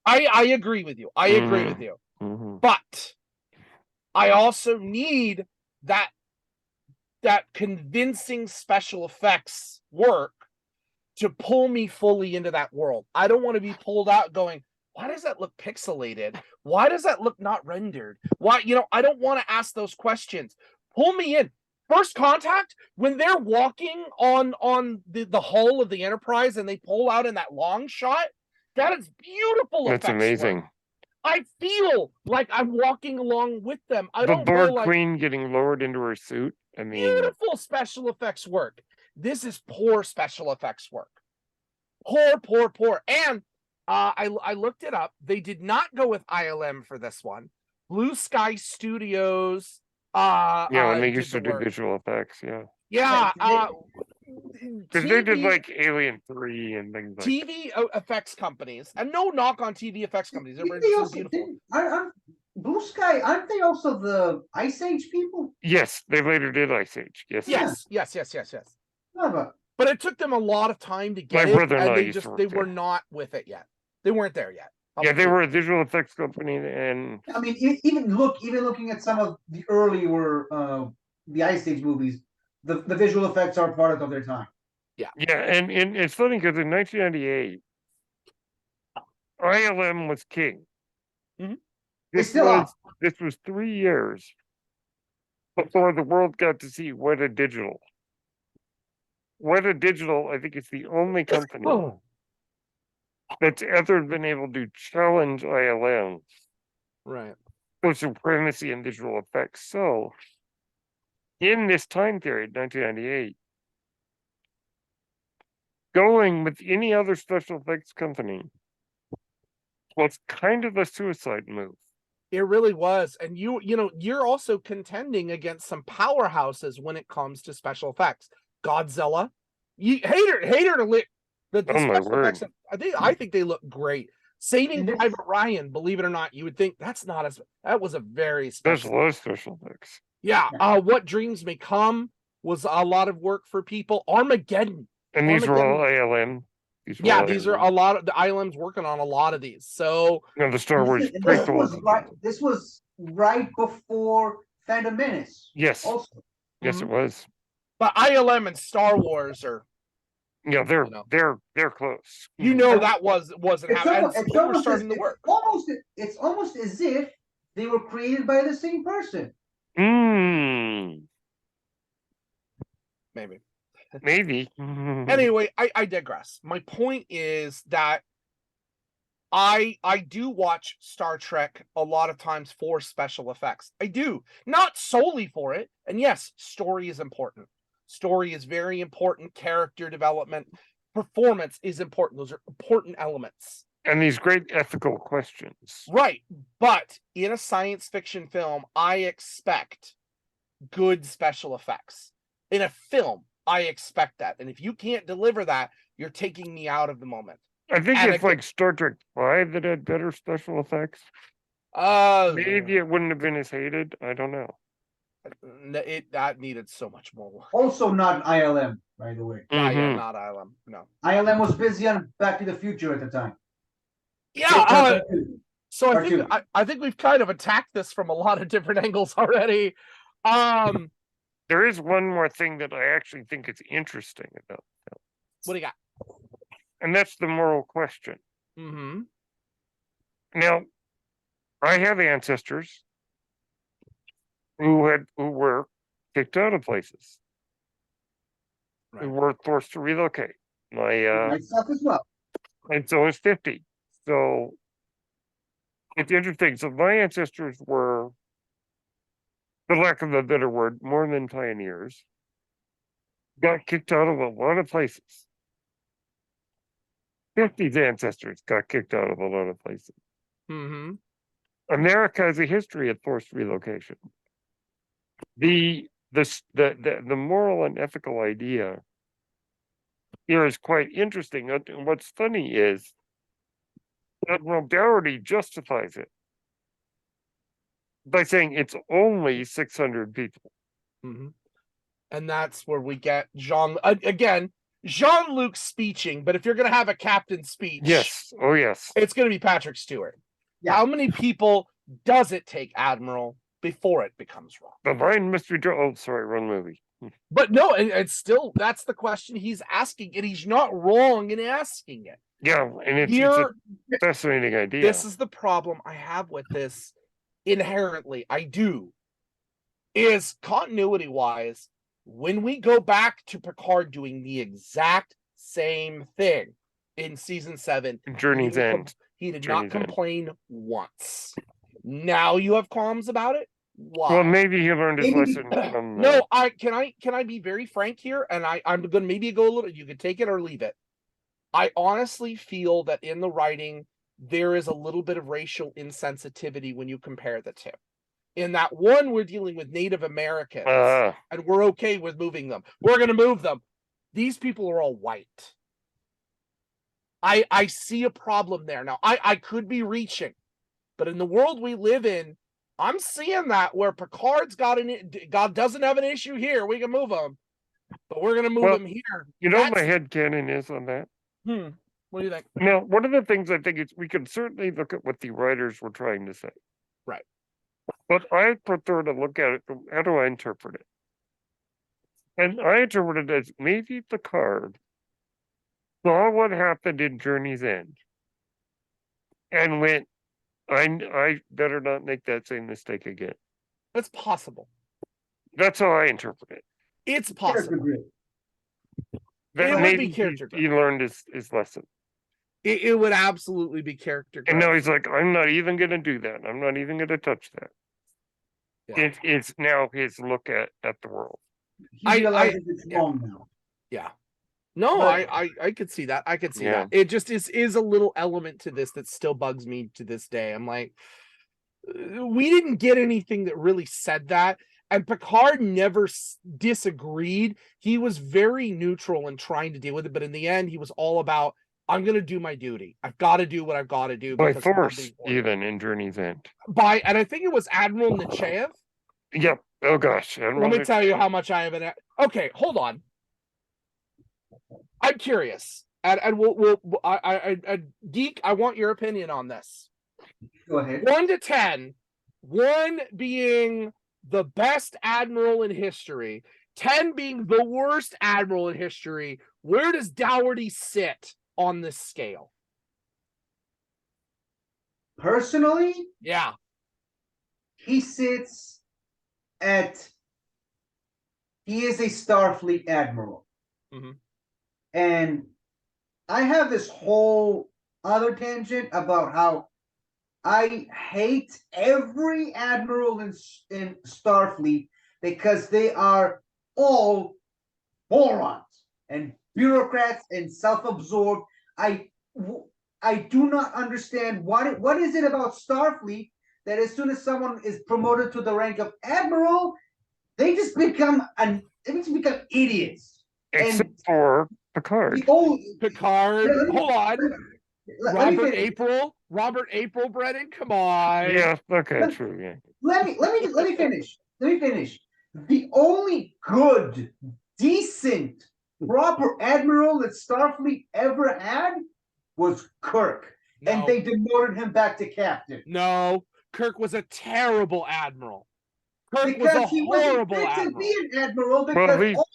I agree with you. I agree with you. Mhm. But I also need that convincing special effects work to pull me fully into that world. I don't want to be pulled out going, why does that look pixelated? Why does that look not rendered? Why, I don't want to ask those questions. Pull me in. First Contact, when they're walking on the hull of the Enterprise and they pull out in that long shot, that is beautiful. That's amazing. Work. I feel like I'm walking along with them. I The don't go Borg like, Queen getting lowered into her suit. I mean, beautiful special effects work. This is poor special effects work. Poor. And I looked it up. They did not go with ILM for this one. Blue Sky Studios. when they used to did the do work. visual effects, yeah. Yeah. Because they did like Alien 3 and things like TV effects companies, and no knock on TV effects companies. They're beautiful. Blue Sky, aren't they also the Ice Age people? Yes, they later did Ice Age. Yes. Yes. No, But it took them a lot of time to get My it, brother and and I they used to work they there. were not with it yet. They weren't there yet. Yeah, they were a visual effects company, and I mean, even looking at some of the earlier the Ice Age movies, the visual effects are product of their time. yeah, and it's funny because in 1998, ILM was king. Mhm. This was 3 years before the world got to see Weta Digital. Weta Digital, I think, is the only company that's ever been able to challenge ILM Right. for supremacy in visual effects. So, in this time period, 1998, going with any other special effects company was kind of a suicide move. It really was. And you're also contending against some powerhouses when it comes to special effects. Godzilla. You hater to lick the Oh, my special word. effects. I think they look great. Saving And this- Private Ryan, believe it or not, you would think that was a very There's a special. lot of special effects. Yeah. What Dreams May Come was a lot of work for people. Armageddon. And these were all ILM. These are a lot of the ILM's working on a lot of these. So the Star Wars This prequel. this was right before Phantom Menace. Yes. Also, Yes, it was. but ILM and Star Wars are, Yeah, they're close. that wasn't it's happening. almost, And it's people were almost starting as, to work. it's almost as if they were created by the same person. Maybe. Maybe. Anyway, I digress. My point is that I do watch Star Trek a lot of times for special effects. I do, not solely for it. And yes, story is important. Story is very important. Character development, performance is important. Those are important elements. And these great ethical questions. Right. But in a science fiction film, I expect good special effects. In a film, I expect that. And if you can't deliver that, you're taking me out of the moment. I think And it's like Star Trek 5 that had better special effects. Maybe it wouldn't have been as hated. I don't know. That needed so much more work. Also not ILM, by the way. Yeah, Mhm. not ILM. No. ILM was busy on Back to the Future at the time. Yeah. So Part two. I think we've kind of attacked this from a lot of different angles already. There is one more thing that I actually think is interesting about, What do you got? and that's the moral question. Mm-hmm. Now, I have ancestors who were kicked out of places, who were forced to relocate. Myself as well. And so is 50. So it's interesting. So my ancestors were, for lack of a better word, more than pioneers, got kicked out of a lot of places. 50's ancestors got kicked out of a lot of places. Mm-hmm. America has a history of forced relocation. The moral and ethical idea here is quite interesting. And what's funny is Admiral Dougherty justifies it by saying it's only 600 people. Mm-hmm. And that's where we get Jean-Luc speeching, but if you're going to have a captain speech, Yes. Oh, yes. it's going to be Patrick Stewart. Yeah. How many people does it take, Admiral, before it becomes wrong? The Line Mystery Oh, sorry, wrong movie. But no, it's still, that's the question he's asking, and he's not wrong in asking it. Yeah, and it's a fascinating idea. This is the problem I have with this inherently. I do. Is continuity wise, when we go back to Picard doing the exact same thing in season 7, Journey's End. He did Journey's not complain once. Now you have qualms about it? Why? Well, maybe he learned his lesson from No, can I be very frank here? And I'm gonna maybe go a little, you can take it or leave it. I honestly feel that in the writing, there is a little bit of racial insensitivity when you compare the two. In that one, we're dealing with Native Americans, and we're okay with moving them. We're going to move them. These people are all white. I see a problem there. Now, I could be reaching, but in the world we live in, I'm seeing that where Picard's God doesn't have an issue here. We can move him, but we're going to move him here. You know what my headcanon is on that? What do you think? Now, one of the things I think is we can certainly look at what the writers were trying to say. Right. But I prefer to look at it from how do I interpret it? And I interpret it as maybe Picard saw what happened in Journey's End and went, I better not make that same mistake again. That's possible. That's how I interpret it. It's possible. That It would maybe be character he learned his lesson. It would absolutely be character growth. And now he's like, I'm not even going to do that. I'm not even going to touch that. Yeah. It's now his look at the world. He realizes it's wrong now. Yeah. No, but, I could see that. I could see that. It just is a little element to this that still bugs me to this day. I'm like, we didn't get anything that really said that. And Picard never disagreed. He was very neutral in trying to deal with it. But in the end, he was all about, I'm going to do my duty. I've got to do what I've got to do. By force, even in Journey's End. And I think it was Admiral Nechayev. Yep. Oh, gosh. Let me tell you how much I have an... Okay, hold on. I'm curious. And Geek, I want your opinion on this. Go ahead. 1 to 10. 1 being the best admiral in history. 10 being the worst admiral in history. Where does Dougherty sit on this scale? Personally? Yeah. He sits at... He is a Starfleet admiral. Mm-hmm. And I have this whole other tangent about how I hate every admiral in Starfleet because they are all morons and bureaucrats and self-absorbed. I I do not understand what is it about Starfleet that as soon as someone is promoted to the rank of admiral, they just become idiots. Except And for Picard. the old Picard, hold on. let me finish. Robert April, Brennan, come on. Yeah, okay, true, yeah. Let me finish. Let me finish. The only good, decent, proper admiral that Starfleet ever had was Kirk. No. And they demoted him back to captain. No, Kirk was a terrible admiral. Kirk Because was a he wasn't horrible fit to admiral. be an admiral because all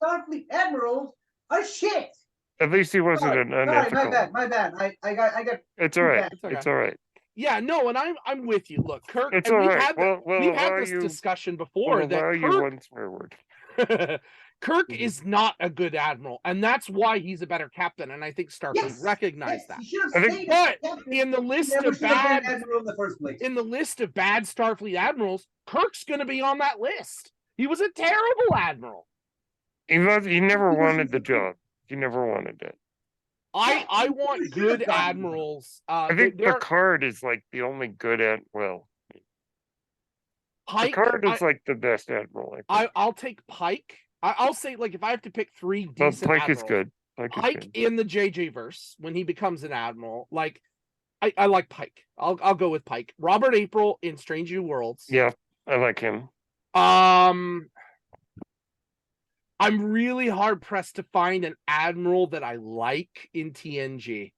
Starfleet admirals are shit. At least he wasn't an unethical. Sorry, my bad. I got. It's all right. It's okay. It's all right. Yeah, no, and I'm with you. Look, Kirk. It's and all we've right. had we've had this you, discussion before we'll allow that you one swear word. Kirk is not a good admiral, and that's why he's a better captain. And I think Starfleet recognized that. But in the list of bad admiral in the first place, in the list of bad Starfleet admirals, Kirk's going to be on that list. He was a terrible admiral. He never wanted the job. He never wanted it. I want good admirals. I think Picard is like the only good Picard is like the best admiral. I'll take Pike. I'll say, like, if I have to pick three decent Pike admirals, is good. Pike in the JJ verse when he becomes an admiral, like I like Pike. I'll go with Pike. Robert April in Strange New Worlds. Yeah, I like him. I'm really hard pressed to find an admiral that I like in TNG.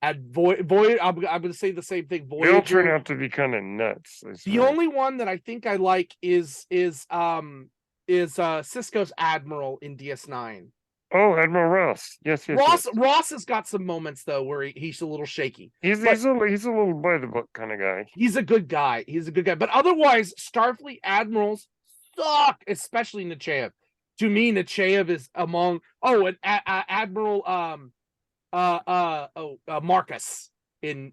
At Voyager, I'm going to say the same thing. Voyager. They all turn out to be kind of nuts. The only one that I think I like is Cisco's admiral in DS9. Oh, Admiral Ross. Yes. Ross has got some moments though where he's a little shaky. He's a little by the book kind of guy. He's a good guy. But otherwise, Starfleet admirals suck, especially Nechayev. To me, Nechayev is among Admiral Marcus in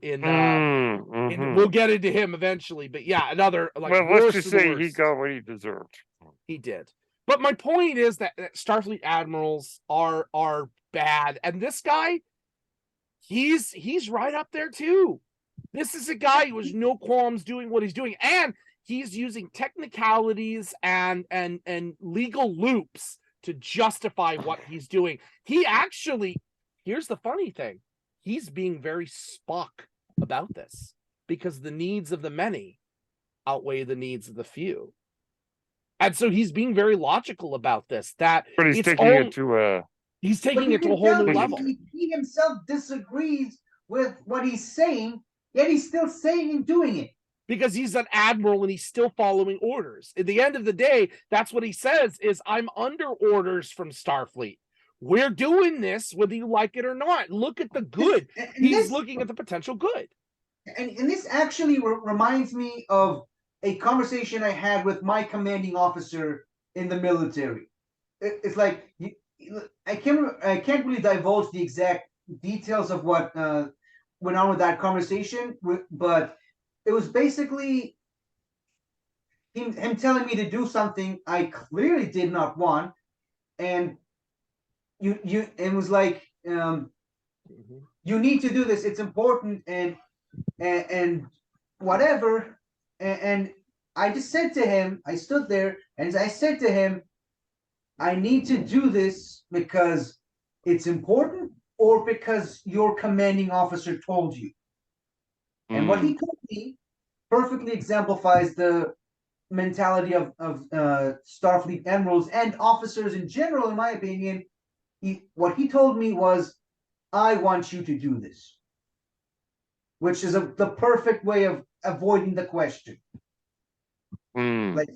we'll get into him eventually, but yeah, another like. Well, let's just say he got what he deserved. He did. But my point is that Starfleet admirals are bad, and this guy, he's right up there too. This is a guy who has no qualms doing what he's doing, and he's using technicalities and legal loops to justify what he's doing. He actually, here's the funny thing, he's being very Spock about this because the needs of the many outweigh the needs of the few. And so he's being very logical about this. But he's taking it to a whole new level. He himself disagrees with what he's saying, yet he's still saying and doing it. Because he's an admiral and he's still following orders. At the end of the day, that's what he says is, I'm under orders from Starfleet. We're doing this whether you like it or not. Look at the good. He's looking at the potential good. And this actually reminds me of a conversation I had with my commanding officer in the military. It's like, I can't really divulge the exact details of what went on with that conversation, but it was basically him telling me to do something I clearly did not want, and it was like, you need to do this. It's important, and whatever. And I just said to him, I stood there and I said to him, I need to do this because it's important or because your commanding officer told you. And what he told me perfectly exemplifies the mentality of Starfleet admirals and officers in general, in my opinion. What he told me was, I want you to do this, which is the perfect way of avoiding the question. Like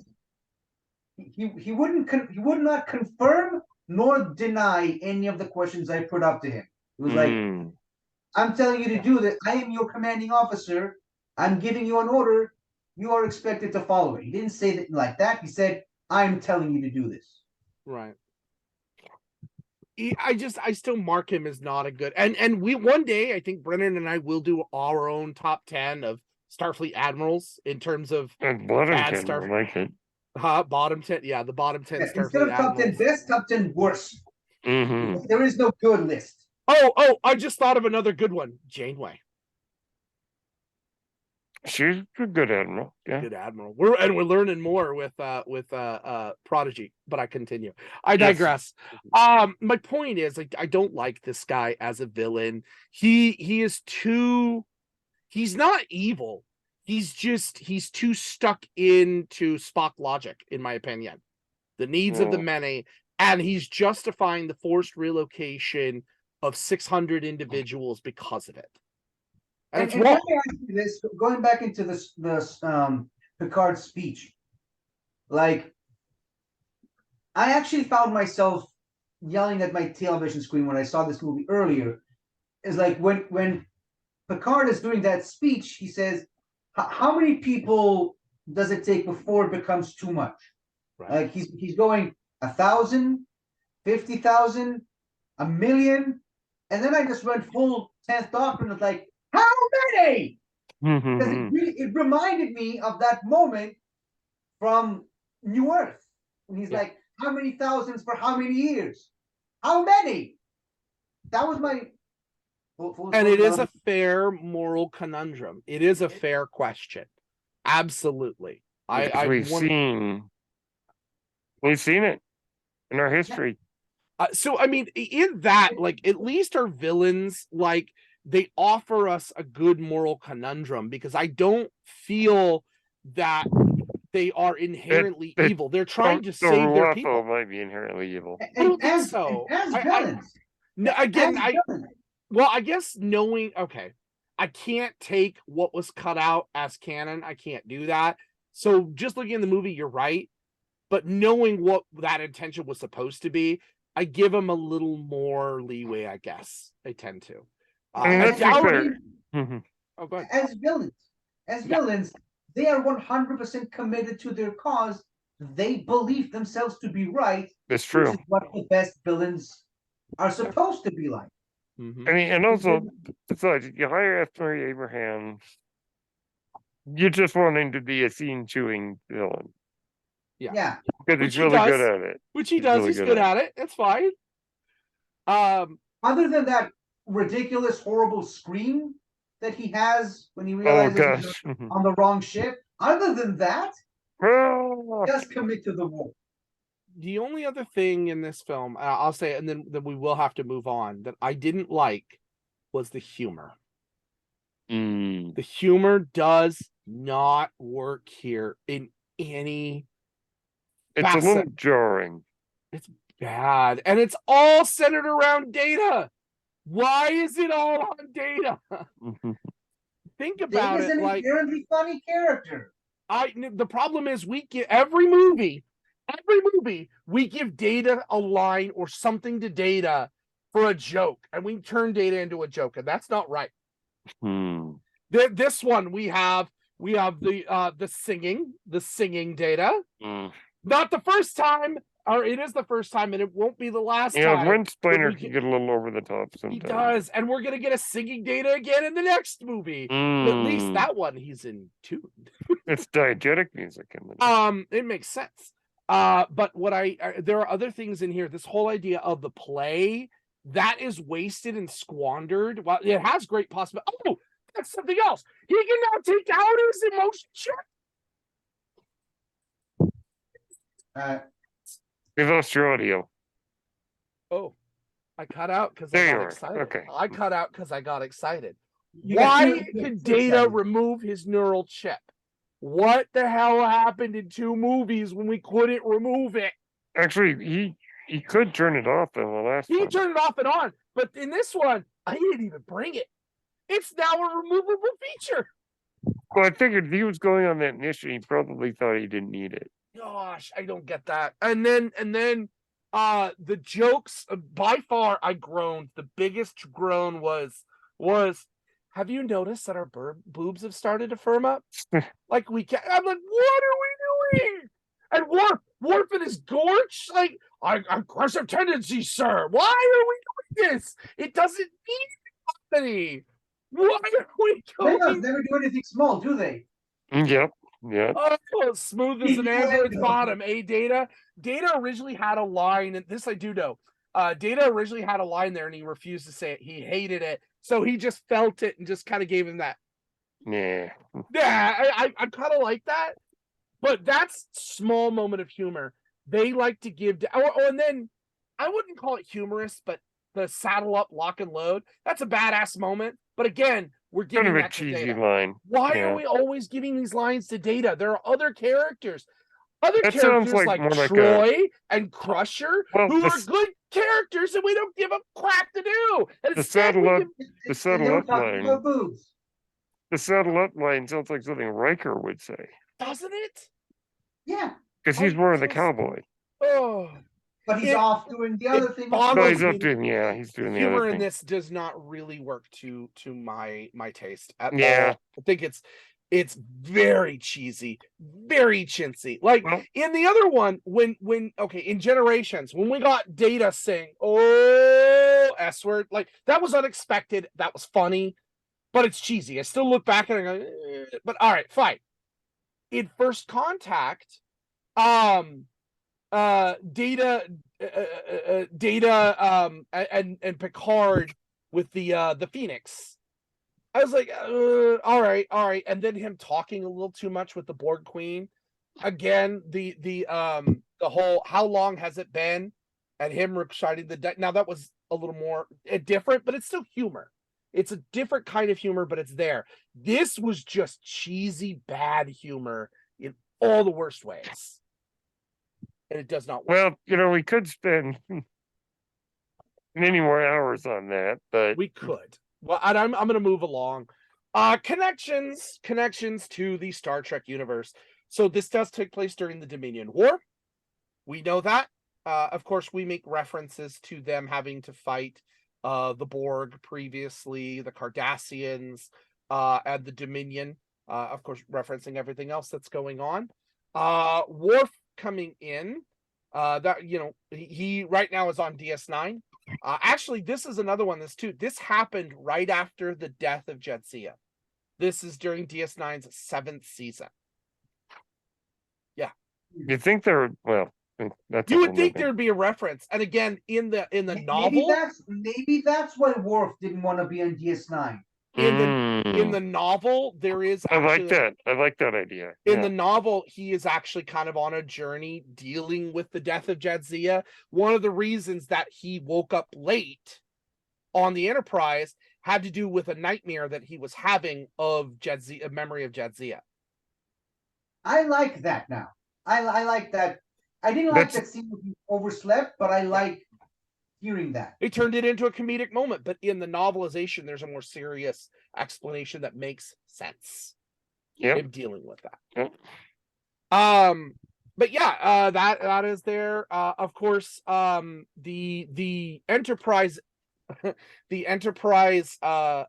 he would not confirm nor deny any of the questions I put up to him. It was like, I'm telling you to do this. I am your commanding officer. I'm giving you an order. You are expected to follow it. He didn't say that like that. He said, I'm telling you to do this. Right. I still mark him as not a good, and we one day, I think Brennan and I will do our own top 10 of Starfleet admirals in terms of bad Starfleet. Like it. Bottom 10, yeah, the bottom 10 Starfleet instead of top 10 best, top 10 worst. There is no good list. Oh, I just thought of another good one. Janeway. She's a good admiral. Yeah. Good admiral. We're learning more with Prodigy, but I continue. I Yes. digress. My point is, like, I don't like this guy as a villain. He is too, he's not evil. He's too stuck into Spock logic, in my opinion. The needs of the many, and he's justifying the forced relocation of 600 individuals because of it. And it's let wrong. me ask you this, going back into this Picard's speech. Like, I actually found myself yelling at my television screen when I saw this movie earlier. Is like when Picard is doing that speech, he says, how many people does it take before it becomes too much? Right. Like he's going 1,000, 50,000, 1,000,000, and then I just went full 10th Doctrine. It's like, how many? Because it reminded me of that moment from New Earth. And he's like, how many thousands for how many years? How many? That was my... And it is a fair moral conundrum. It is a fair question. Absolutely. We've seen it in our history. So, I mean, in that, like, at least our villains, like, they offer us a good moral conundrum, because I don't feel that they are inherently evil. They're trying to save their people. Might be inherently evil. I don't think so. As villains. Well, I guess knowing, okay, I can't take what was cut out as canon. I can't do that. So just looking in the movie, you're right. But knowing what that intention was supposed to be, I give them a little more leeway, I guess. I tend to. That's fair. Oh, go ahead. As villains, they are 100% committed to their cause. They believe themselves to be right. That's true. Which is what the best villains are supposed to be like. I mean, and also, besides, you hire F. Murray Abraham, you just want him to be a scene-chewing villain. Yeah. Because he's really good at it. Which he does. He's good at it. It's fine. Other than that ridiculous, horrible scream that he has when he realizes he's on the wrong ship, other than that, just commit to the role. The only other thing in this film, I'll say, and then we will have to move on, that I didn't like was the humor. The humor does not work here in any It's a little jarring. It's bad. And it's all centered around Data. Why is it all on Data? Think about Data's it. An inherently funny character. The problem is we give every movie, we give Data a line or something to Data for a joke, and we turn Data into a joke, and that's not right. This one we have the singing Data. Not the first time, or it is the first time, and it won't be the last time. Yeah, Brent Spiner can get a little over the top sometimes. He does, and we're gonna get a singing Data again in the next movie. But at least that one he's in tune. It's diegetic music in the it makes sense. But what there are other things in here. This whole idea of the play that is wasted and squandered. Well, it has great possibility. Oh, that's something else. He can now take out his emotion check. We lost your audio. Oh, I cut out because I got excited. Okay. I cut out because I got excited. Why did Data remove his neural chip? What the hell happened in 2 movies when we couldn't remove it? Actually, he could turn it off in the last one. He turned it off and on, but in this one, I didn't even bring it. It's now a removable feature. Well, I figured if he was going on that mission, he probably thought he didn't need it. Gosh, I don't get that. And then the jokes, by far I groaned. The biggest groan was have you noticed that our boobs have started to firm up? Like I'm like, what are we doing? And Worf in his gorge, like, aggressive tendencies, sir. Why are we doing this? It doesn't need company. Why are we going? They never do anything small, do they? Yep. Yeah. Oh, smooth as an android's bottom, eh, Data? Data originally had a line, and this I do know. Data originally had a line there and he refused to say it. He hated it. So he just felt it and just kind of gave him that. Yeah. Yeah, I kind of like that. But that's small moment of humor. They like to give, and then I wouldn't call it humorous, but the saddle up, lock and load, that's a badass moment. But again, we're Kind giving of a that to cheesy Data. line. Why Yeah. are we always giving these lines to Data? There are other characters. Other That sounds characters like like more like Troy and Crusher, Well, who are this- good characters and we don't give a crap to do. And The instead we saddle up, give, the And saddle they were up talking line. about boobs. The saddle up line sounds like something Riker would say. doesn't it? Yeah, Because he's I more of the just- cowboy. Oh, but he's It- off doing the other thing. boggles No, also. he's up me. doing, yeah, he's doing the humor other in thing. this does not really work to my taste at Yeah. all. I think it's very cheesy, very chintzy. Like Well, in the other one, when okay, in Generations, when we got Data saying "oh S word," like that was unexpected, that was funny, but it's cheesy. I still look back and I go, but all right, fine. In First Contact, Data and Picard with the Phoenix. I was like, all right, and then him talking a little too much with the Borg Queen. Again, the whole how long has it been, and him reciting the deck. Now that was a little more different, but it's still humor. It's a different kind of humor, but it's there. This was just cheesy, bad humor in all the worst ways. And it does not work. well, we could spend many more hours on that, but We could. Well, and I'm going to move along. Connections to the Star Trek universe. So this does take place during the Dominion War. We know that. Of course, we make references to them having to fight the Borg previously, the Cardassians, and the Dominion. Of course, referencing everything else that's going on. Worf coming in. That he right now is on DS9. Actually, this is another one. This happened right after the death of Jadzia. This is during DS9's 7th season. you think there, well, that's a You whole would think nother- there'd be a reference, and again in the Maybe novel, maybe that's why Worf didn't want to be on DS9. in Mm, the novel, there is I like actually that. I like that idea. in Yeah. the novel, he is actually kind of on a journey dealing with the death of Jadzia. One of the reasons that he woke up late on the Enterprise had to do with a nightmare that he was having of Jadzia, a memory of Jadzia. I like that now. I like that. I didn't like That's- that scene where he overslept, but I like hearing that. They turned it into a comedic moment, but in the novelization, there's a more serious explanation that makes sense. Yep. In dealing with that. Yep. But yeah, that is there. Of course, the Enterprise the Enterprise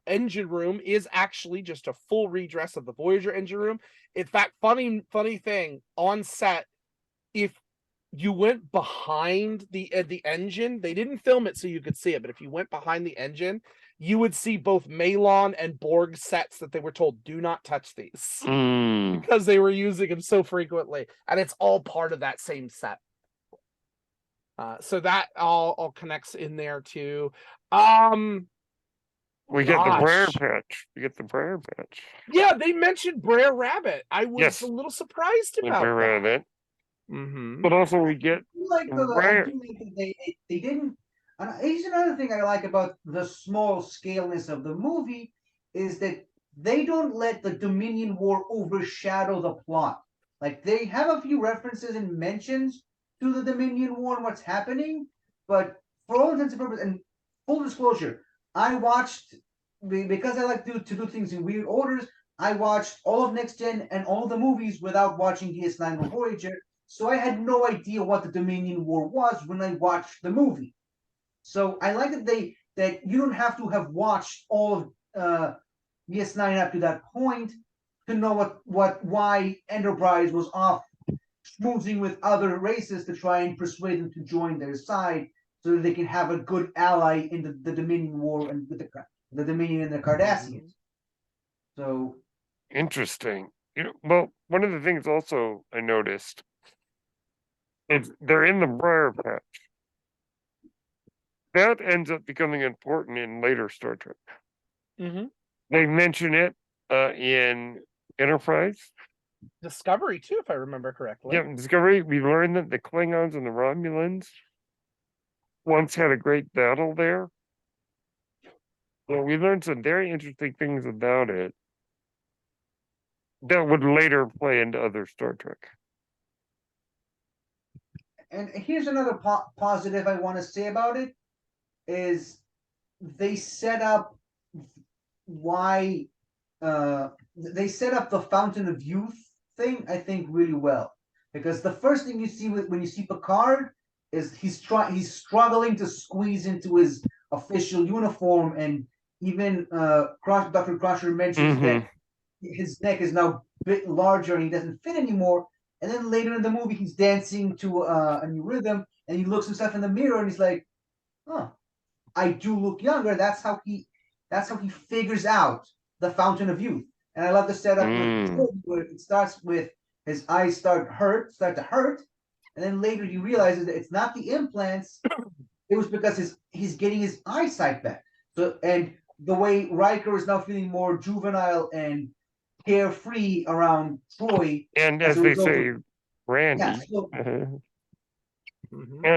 engine room is actually just a full redress of the Voyager engine room. In fact, funny thing on set, if you went behind the engine, they didn't film it so you could see it, but if you went behind the engine, you would see both Malon and Borg sets that they were told do not touch these Mm, because they were using them so frequently, and it's all part of that same set. So that all connects in there too. we get the Briar Gosh. Patch. We get the Briar Patch. Yeah, they mentioned Brer Rabbit. I was Yes. a little surprised We about Briar that. Rabbit. Mm-hmm. But also we get I Right. do like that they didn't. And here's another thing I like about the small scaleness of the movie is that they don't let the Dominion War overshadow the plot. Like they have a few references and mentions to the Dominion War and what's happening, but for all intents and purposes, and full disclosure, I watched because I like to do things in weird orders. I watched all of Next Gen and all the movies without watching DS9 or Voyager. So I had no idea what the Dominion War was when I watched the movie. So I like that you don't have to have watched all of DS9 up to that point to know why Enterprise was off schmoozing with other races to try and persuade them to join their side so that they can have a good ally in the Dominion War and with the Dominion and the Cardassians. So interesting. Well, one of the things also I noticed is they're in the Briar Patch. that ends up becoming important in later Star Trek. Mm-hmm. They mention it in Enterprise. Discovery too, if I remember correctly. Yeah, in Discovery, we learned that the Klingons and the Romulans once had a great battle there. Well, we learned some very interesting things about it that would later play into other Star Trek. And here's another positive I want to say about it is they set up why they set up the Fountain of Youth thing, I think, really well. Because the first thing you see when you see Picard is he's struggling to squeeze into his official uniform, and even Dr. Crusher mentions that his neck is now a bit larger and he doesn't fit anymore. And then later in the movie, he's dancing to a new rhythm, and he looks himself in the mirror and he's like, "Oh, I do look younger." That's how he figures out the Fountain of Youth. And I love the setup where it starts with his eyes start to hurt, and then later he realizes that it's not the implants. It was because he's getting his eyesight back. So, and the way Riker is now feeling more juvenile and carefree around Troy, and as they say, Randy. Yeah, so, and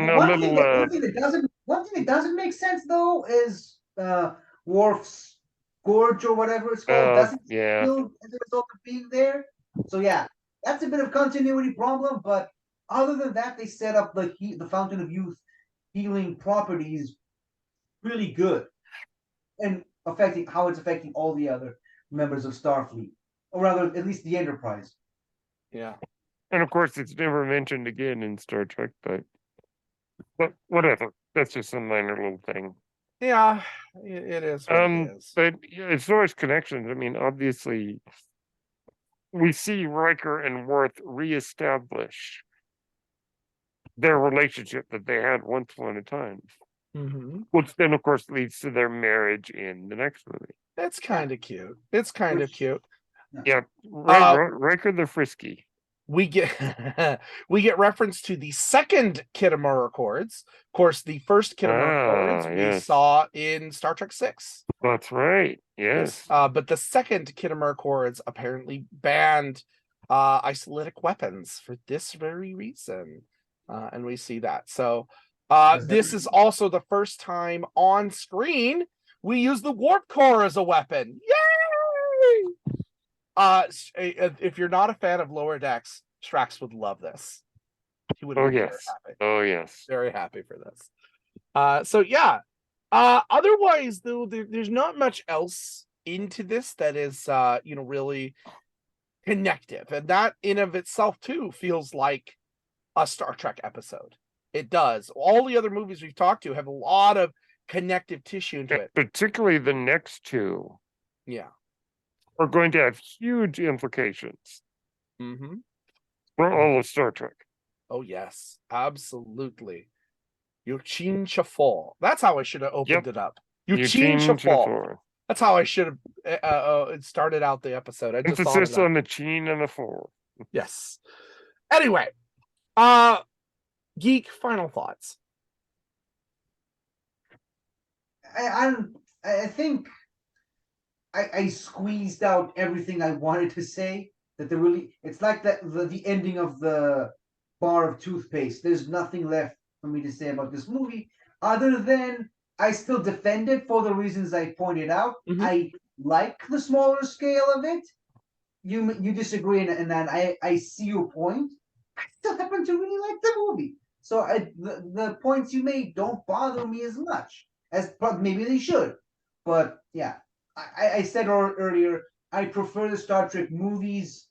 a little. One thing that doesn't make sense though is Worf's gorge or whatever it's called doesn't heal as a result of being there. So yeah, that's a bit of continuity problem. But other than that, they set up the Fountain of Youth healing properties really good, and how it's affecting all the other members of Starfleet, or rather, at least the Enterprise. Yeah. And of course, it's never mentioned again in Star Trek, but whatever. That's just a minor little thing. Yeah, it is what it is. But as far as connections, I mean, obviously, we see Riker and Worf reestablish their relationship that they had once upon a time, which then, of course, leads to their marriage in the next movie. It's kind of cute. It's kind of cute. Yeah, Riker the Frisky. We get reference to the second Khitomer Accords. Of course, the first Khitomer Accords we saw in Star Trek VI. That's right. Yes. But the second Khitomer Accords apparently banned isolytic weapons for this very reason. And we see that. So this is also the first time on screen we use the warp core as a weapon. Yay! If you're not a fan of Lower Decks, Strax would love this. He would be very happy. Oh yes. Very happy for this. So yeah. Otherwise, though, there's not much else into this that is really connective. And that in of itself too feels like a Star Trek episode. It does. All the other movies we've talked to have a lot of connective tissue into it. Particularly the next two. Yeah. Are going to have huge implications for all of Star Trek. Oh yes, absolutely. Yuchin Chafal. That's how I should have opened it up. Yuchin Chafal. That's how I should have started out the episode. I just emphasis on the chin and the fall. Yes. Anyway, Geek, final thoughts. I think I squeezed out everything I wanted to say. It's like the ending of the bar of toothpaste. There's nothing left for me to say about this movie other than I still defend it for the reasons I pointed out. I like the smaller scale of it. You disagree, and then I see your point. I still happen to really like the movie. So the points you made don't bother me as much as maybe they should. But yeah. I said earlier, I prefer the Star Trek movies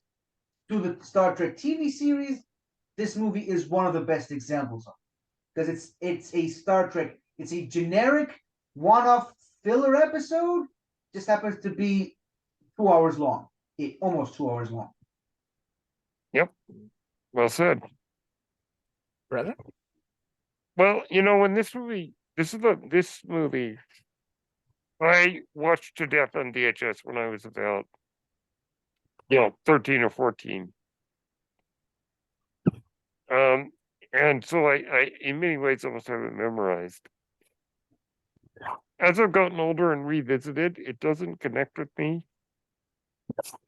to the Star Trek TV series. This movie is one of the best examples of it, because it's a Star Trek. It's a generic one-off filler episode. Just happens to be 2 hours long. Almost 2 hours long. Yep. Well said. Brother? Well, when this movie I watched to death on VHS when I was about 13 or 14. And so I in many ways almost have it memorized. as I've gotten older and revisited, it doesn't connect with me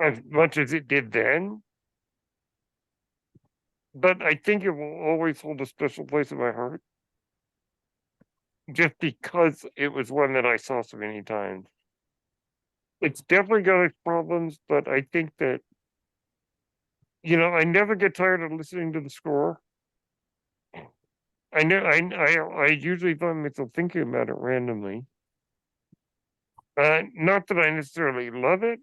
as much as it did then. But I think it will always hold a special place in my heart. Just because it was one that I saw so many times. It's definitely got its problems, but I think that, I never get tired of listening to the score. I usually find myself thinking about it randomly. Not that I necessarily love it,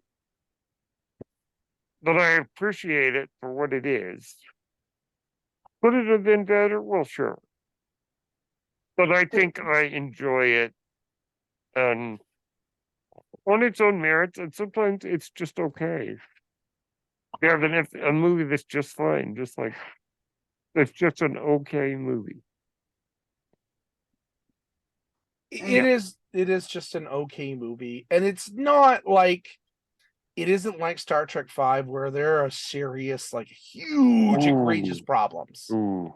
but I appreciate it for what it is. Could it have been better? Well, sure. But I think I enjoy it on its own merits, and sometimes it's just okay. Yeah, then if a movie that's just fine, just like it's just an okay movie. It is just an okay movie, and it's not like it isn't like Star Trek V where there are serious, like huge, egregious Ooh. problems. Ooh.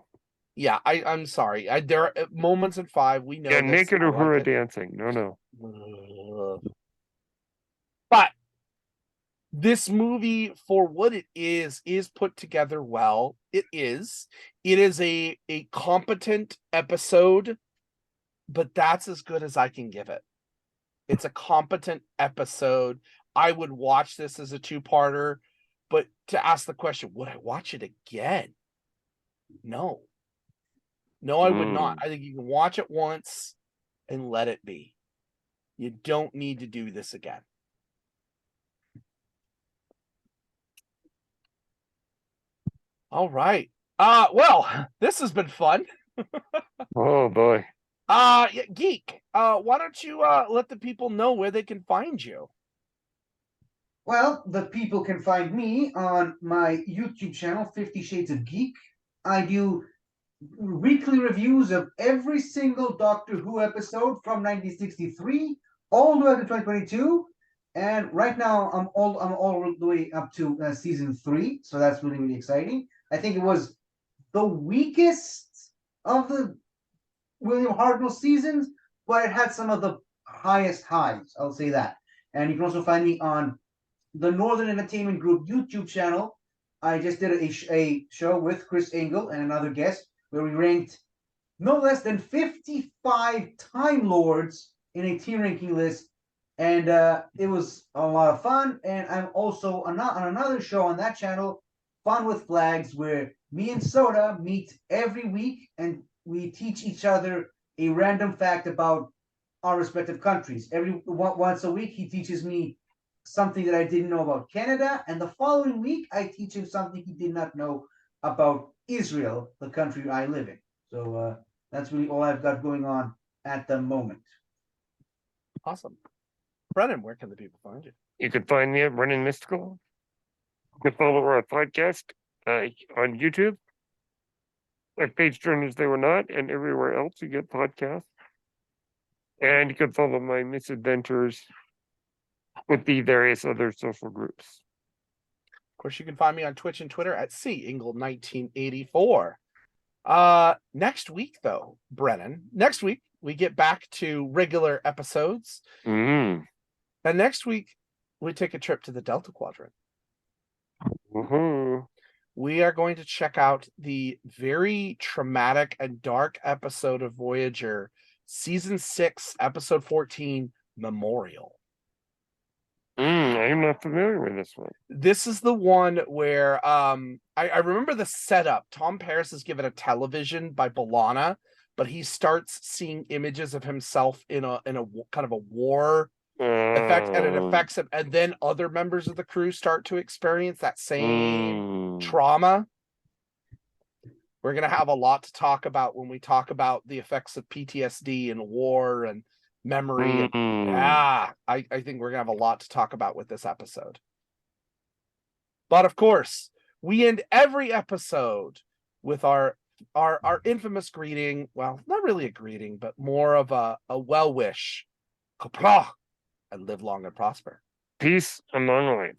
Yeah, I'm sorry. There are moments in five we know. Yeah, this, naked I like Uhura it. dancing. No. But this movie, for what it is put together well. It is a competent episode, but that's as good as I can give it. It's a competent episode. I would watch this as a two-parter, but to ask the question, would I watch it again? No. No, I would not. I think you can watch it once and let it be. You don't need to do this again. All right. Well, this has been fun. Oh boy. Yeah, Geek, why don't you let the people know where they can find you? Well, the people can find me on my YouTube channel, 50 Shades of Geek. I do weekly reviews of every single Doctor Who episode from 1963 all the way up to 2022. And right now, I'm all the way up to season 3, so that's really, really exciting. I think it was the weakest of the William Hartnell seasons, but it had some of the highest highs. I'll say that. And you can also find me on the Northern Entertainment Group YouTube channel. I just did a show with Chris Ingle and another guest where we ranked no less than 55 Time Lords in a tier ranking list. And it was a lot of fun. And I'm also on another show on that channel, Fun with Flags, where me and Soda meet every week and we teach each other a random fact about our respective countries. Once a week, he teaches me something that I didn't know about Canada, and the following week, I teach him something he did not know about Israel, the country I live in. So that's really all I've got going on at the moment. Awesome. Brennan, where can the people find you? You can find me at Brennan Mystical. You can follow our podcast on YouTube at Page Turners They Were Not, and everywhere else you get podcasts. And you can follow my misadventures with the various other social groups. Of course, you can find me on Twitch and Twitter at Ingle1984. Next week, though, Brennan, next week we get back to regular episodes. And next week we take a trip to the Delta Quadrant. We are going to check out the very traumatic and dark episode of Voyager, season 6, episode 14, Memorial. I'm not familiar with this one. This is the one where I remember the setup. Tom Paris is given a television by B'Elanna, but he starts seeing images of himself in a kind of a war effect, and it affects him. And then other members of the crew start to experience that same trauma. We're gonna have a lot to talk about when we talk about the effects of PTSD and war and memory. I think we're gonna have a lot to talk about with this episode. But of course, we end every episode with our infamous greeting. Well, not really a greeting, but more of a well wish. Qapla', and live long and prosper. Peace among life.